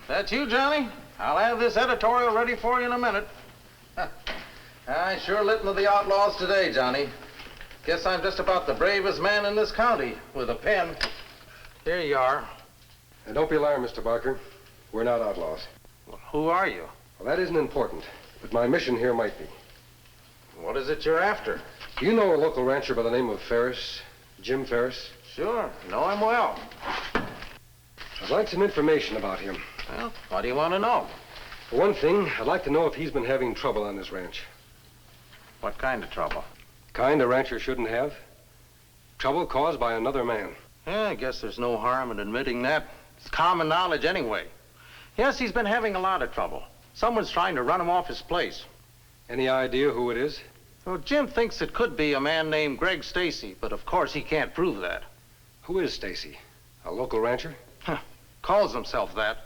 That's you, Johnny? I'll have this editorial ready for you in a minute. I sure lit into the outlaws today, Johnny. Guess I'm just about the bravest man in this county with a pen. Here you are. And don't be alarmed, Mr. Barker. We're not outlaws. Well, who are you? Well, that isn't important, but my mission here might be. What is it you're after? Do you know a local rancher by the name of Ferris? Jim Ferris? Sure. Know him well. I'd like some information about him. Well, what do you want to know? For one thing, I'd like to know if he's been having trouble on this ranch. What kind of trouble? Kind a rancher shouldn't have. Trouble caused by another man. Yeah, I guess there's no harm in admitting that. It's common knowledge anyway. Yes, he's been having a lot of trouble. Someone's trying to run him off his place. Any idea who it is? Well, Jim thinks it could be a man named Greg Stacy, but of course he can't prove that. Who is Stacy? A local rancher? Calls himself that.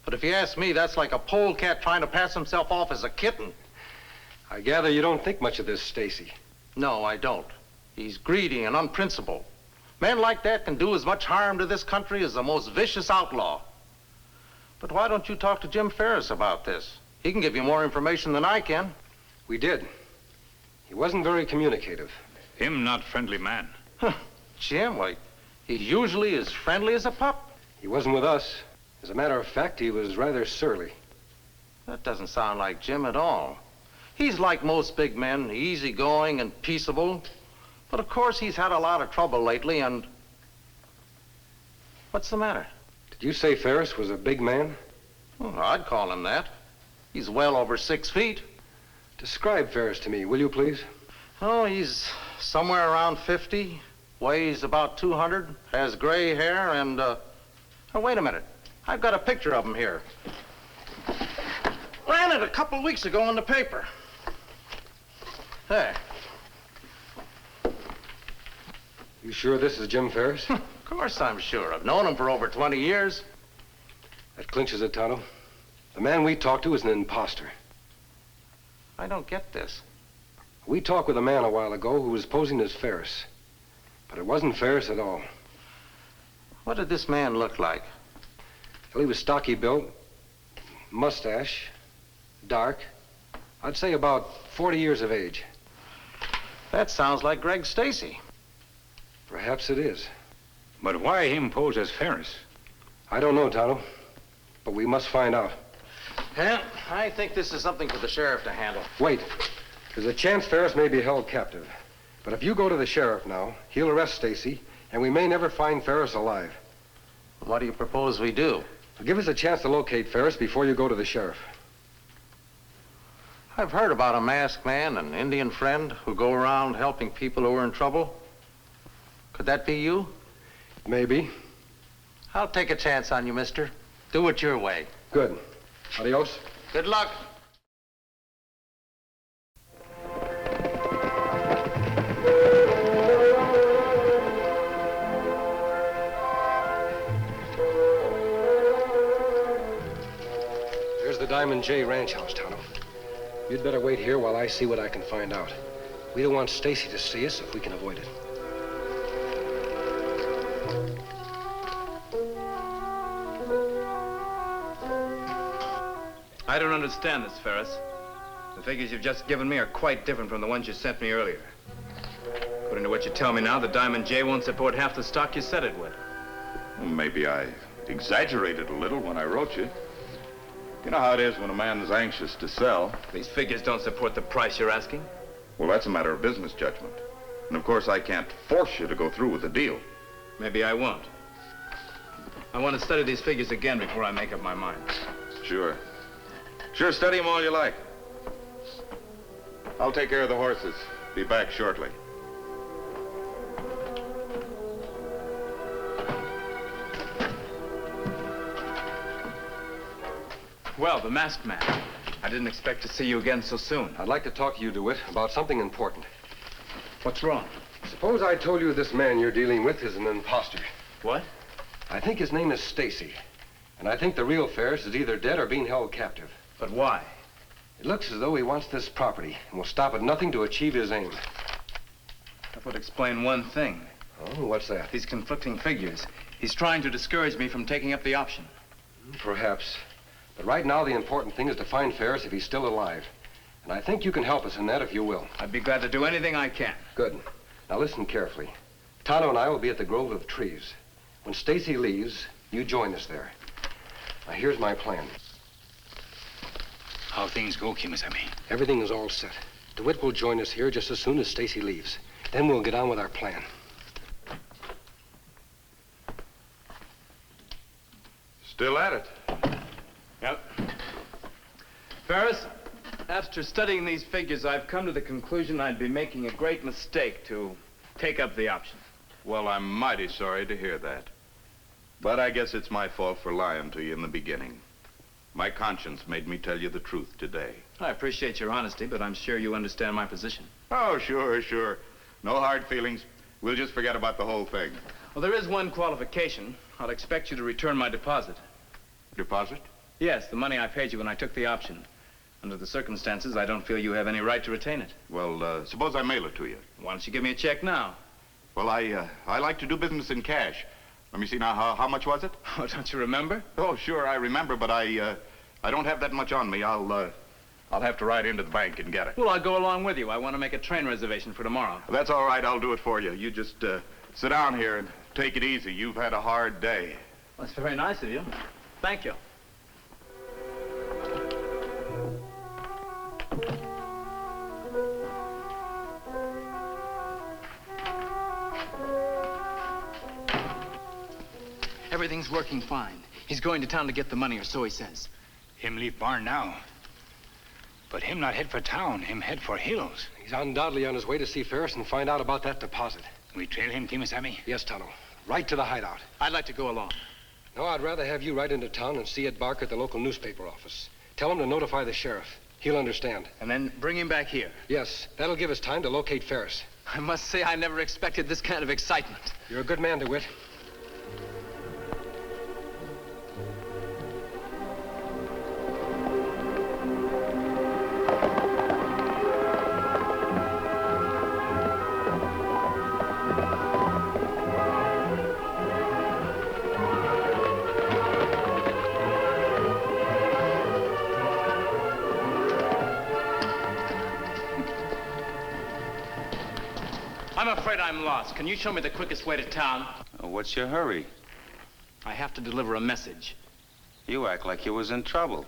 But if you ask me, that's like a polecat trying to pass himself off as a kitten. I gather you don't think much of this Stacy. No, I don't. He's greedy and unprincipled. Men like that can do as much harm to this country as the most vicious outlaw. But why don't you talk to Jim Ferris about this? He can give you more information than I can. We did. He wasn't very communicative. Him not friendly man. Jim, why, he's usually as friendly as a pup. He wasn't with us. As a matter of fact, he was rather surly. That doesn't sound like Jim at all. He's like most big men, easygoing and peaceable. But of course, he's had a lot of trouble lately, and... What's the matter? Did you say Ferris was a big man? Well, I'd call him that. He's well over 6 feet. Describe Ferris to me, will you please? Oh, he's somewhere around 50, weighs about 200, has gray hair, and, Oh, wait a minute. I've got a picture of him here. Ran it a couple weeks ago in the paper. There. You sure this is Jim Ferris? Of course I'm sure. I've known him for over 20 years. That clinches it, Tonto. The man we talked to is an imposter. I don't get this. We talked with a man a while ago who was posing as Ferris. But it wasn't Ferris at all. What did this man look like? Well, he was stocky built, mustache, dark. I'd say about 40 years of age. That sounds like Greg Stacy. Perhaps it is. But why him pose as Ferris? I don't know, Tonto. But we must find out. Yeah, I think this is something for the sheriff to handle. Wait. There's a chance Ferris may be held captive. But if you go to the sheriff now, he'll arrest Stacy, and we may never find Ferris alive. What do you propose we do? Give us a chance to locate Ferris before you go to the sheriff. I've heard about a masked man, an Indian friend, who go around helping people who are in trouble. Could that be you? Maybe. I'll take a chance on you, mister. Do it your way. Good. Adios. Good luck. There's the Diamond J Ranch House, Tonto. You'd better wait here while I see what I can find out. We don't want Stacy to see us if we can avoid it. I don't understand this, Ferris. The figures you've just given me are quite different from the ones you sent me earlier. According to what you tell me now, the Diamond J won't support half the stock you said it would. Well, maybe I exaggerated a little when I wrote you. You know how it is when a man is anxious to sell. These figures don't support the price you're asking. Well, that's a matter of business judgment. And of course, I can't force you to go through with the deal. Maybe I won't. I want to study these figures again before I make up my mind. Sure. Sure, study them all you like. I'll take care of the horses. Be back shortly. Well, the masked man. I didn't expect to see you again so soon. I'd like to talk to you, DeWitt, about something important. What's wrong? Suppose I told you this man you're dealing with is an imposter. What? I think his name is Stacy. And I think the real Ferris is either dead or being held captive. But why? It looks as though he wants this property and will stop at nothing to achieve his aim. That would explain one thing. Oh, what's that? These conflicting figures. He's trying to discourage me from taking up the option. Perhaps. But right now, the important thing is to find Ferris if he's still alive. And I think you can help us in that if you will. I'd be glad to do anything I can. Good. Now listen carefully. Tonto and I will be at the Grove of Trees. When Stacy leaves, you join us there. Now here's my plan. How things go, Kemo Sabe? Everything is all set. DeWitt will join us here just as soon as Stacy leaves. Then we'll get on with our plan. Still at it. Yep. Ferris, after studying these figures, I've come to the conclusion I'd be making a great mistake to take up the option. Well, I'm mighty sorry to hear that. But I guess it's my fault for lying to you in the beginning. My conscience made me tell you the truth today. I appreciate your honesty, but I'm sure you understand my position. Oh, sure, sure. No hard feelings. We'll just forget about the whole thing. Well, there is one qualification. I'll expect you to return my deposit. Deposit? Yes, the money I paid you when I took the option. Under the circumstances, I don't feel you have any right to retain it. Well, suppose I mail it to you. Why don't you give me a check now? Well, I like to do business in cash. Let me see now, how much was it? Oh, don't you remember? Oh, sure, I remember, but I don't have that much on me. I'll have to ride into the bank and get it. Well, I'll go along with you. I want to make a train reservation for tomorrow. That's all right, I'll do it for you. You just sit down here and take it easy. You've had a hard day. Well, that's very nice of you. Thank you. Everything's working fine. He's going to town to get the money, or so he says. Him leave barn now. But him not head for town, him head for hills. He's undoubtedly on his way to see Ferris and find out about that deposit. We trail him, Kemo Sabe? Yes, Tonto. Right to the hideout. I'd like to go along. No, I'd rather have you ride into town and see Ed Barker at the local newspaper office. Tell him to notify the sheriff. He'll understand. And then bring him back here. Yes, that'll give us time to locate Ferris. I must say I never expected this kind of excitement. You're a good man, DeWitt. I'm afraid I'm lost. Can you show me the quickest way to town? What's your hurry? I have to deliver a message. You act like you was in trouble.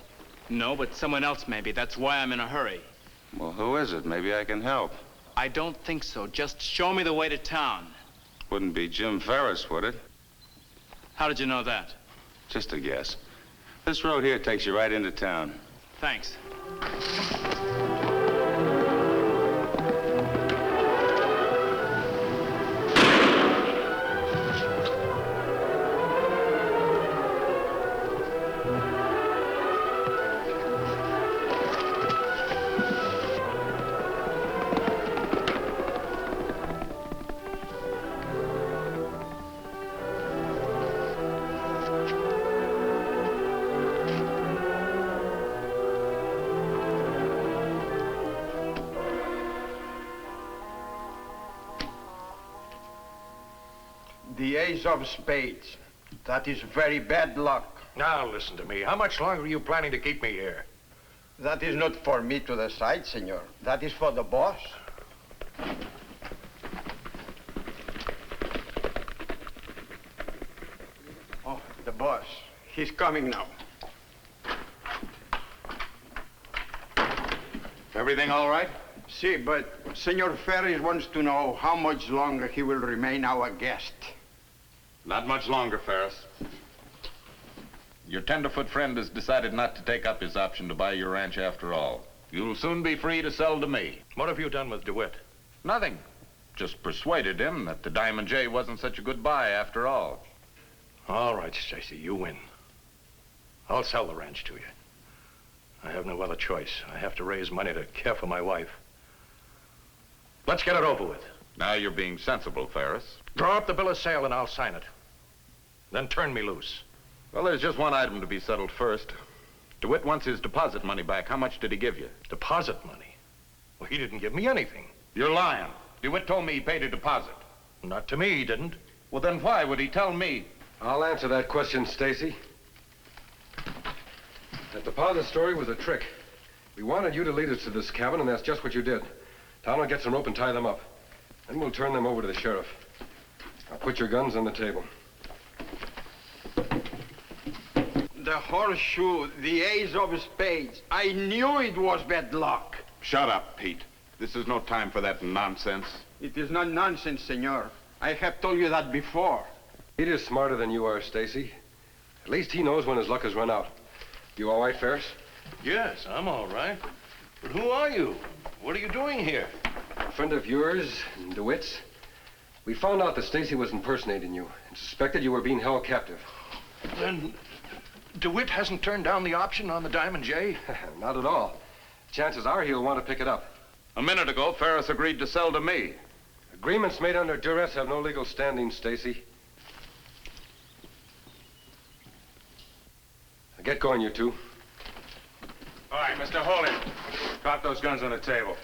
No, but someone else maybe. That's why I'm in a hurry. Well, who is it? Maybe I can help. I don't think so. Just show me the way to town. Wouldn't be Jim Ferris, would it? How did you know that? Just a guess. This road here takes you right into town. Thanks. The ace of spades. That is very bad luck. Now, listen to me. How much longer are you planning to keep me here? That is not for me to decide, senor. That is for the boss. Oh, the boss. He's coming now. Everything all right? See, but Senor Ferris wants to know how much longer he will remain our guest. Not much longer, Ferris. Your Tenderfoot friend has decided not to take up his option to buy your ranch after all. You'll soon be free to sell to me. What have you done with DeWitt? Nothing. Just persuaded him that the Diamond J wasn't such a good buy after all. All right, Stacy, you win. I'll sell the ranch to you. I have no other choice. I have to raise money to care for my wife. Let's get it over with. Now you're being sensible, Ferris. Draw up the bill of sale and I'll sign it. Then turn me loose. Well, there's just one item to be settled first. DeWitt wants his deposit money back. How much did he give you? Deposit money? Well, he didn't give me anything. You're lying. DeWitt told me he paid a deposit. Not to me, he didn't. Well, then why would he tell me? I'll answer that question, Stacy. That deposit story was a trick. We wanted you to lead us to this cabin, and that's just what you did. Tom will get some rope and tie them up. Then we'll turn them over to the sheriff. Now put your guns on the table. The horseshoe, the ace of spades. I knew it was bad luck. Shut up, Pete. This is no time for that nonsense. It is not nonsense, senor. I have told you that before. Pete is smarter than you are, Stacy. At least he knows when his luck has run out. You all right, Ferris? Yes, I'm all right. But who are you? What are you doing here? A friend of yours, DeWitt's. We found out that Stacy was impersonating you and suspected you were being held captive. Then DeWitt hasn't turned down the option on the Diamond J? Not at all. Chances are he'll want to pick it up. A minute ago, Ferris agreed to sell to me. Agreements made under duress have no legal standing, Stacy. Now get going, you two. All right, Mr. Hold it. Drop those guns on the table.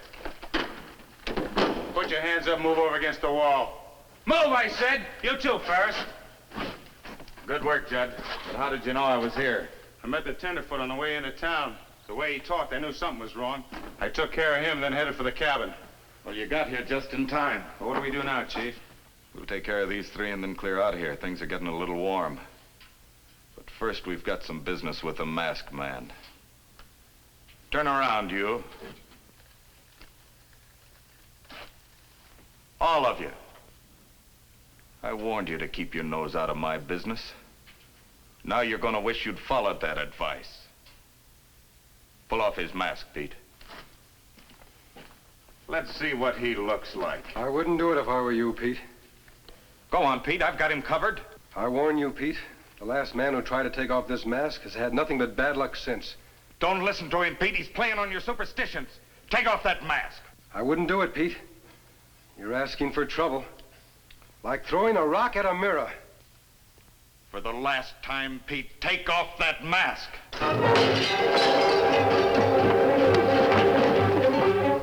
Put your hands up and move over against the wall. Move, I said! You too, Ferris. Good work, Judd. But how did you know I was here? I met the Tenderfoot on the way into town. The way he talked, I knew something was wrong. I took care of him, then headed for the cabin. Well, you got here just in time. Well, what do we do now, Chief? We'll take care of these three and then clear out of here. Things are getting a little warm. But first, we've got some business with the masked man. Turn around, you. All of you. I warned you to keep your nose out of my business. Now you're gonna wish you'd followed that advice. Pull off his mask, Pete. Let's see what he looks like. I wouldn't do it if I were you, Pete. Go on, Pete. I've got him covered. I warn you, Pete. The last man who tried to take off this mask has had nothing but bad luck since. Don't listen to him, Pete. He's playing on your superstitions. Take off that mask. I wouldn't do it, Pete. You're asking for trouble. Like throwing a rock at a mirror. For the last time, Pete, take off that mask.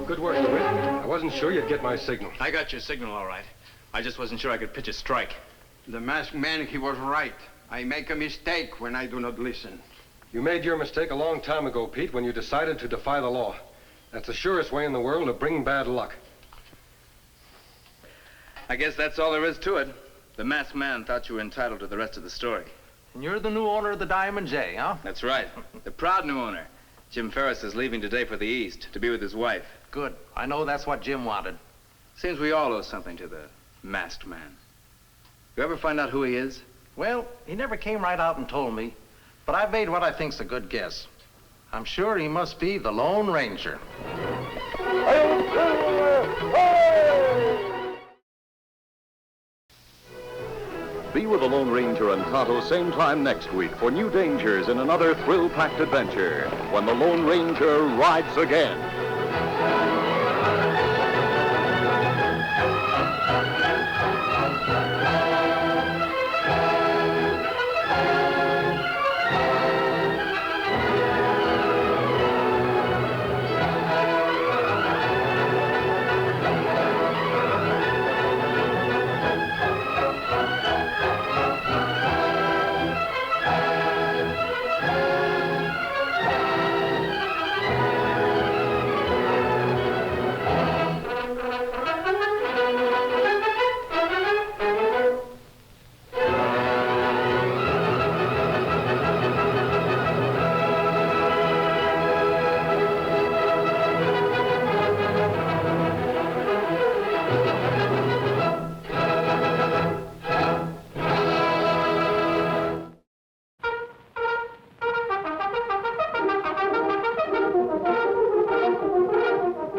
Good work, DeWitt. I wasn't sure you'd get my signal. I got your signal, all right. I just wasn't sure I could pitch a strike. The masked man, he was right. I make a mistake when I do not listen. You made your mistake a long time ago, Pete, when you decided to defy the law. That's the surest way in the world to bring bad luck. I guess that's all there is to it. The masked man thought you were entitled to the rest of the story. And you're the new owner of the Diamond J, huh? That's right. The proud new owner. Jim Ferris is leaving today for the East to be with his wife. Good. I know that's what Jim wanted. Seems we all owe something to the masked man. You ever find out who he is? Well, he never came right out and told me, but I've made what I think's a good guess. I'm sure he must be the Lone Ranger. Be with the Lone Ranger and Tonto same time next week for new dangers in another thrill-packed adventure when the Lone Ranger rides again.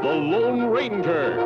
The Lone Ranger.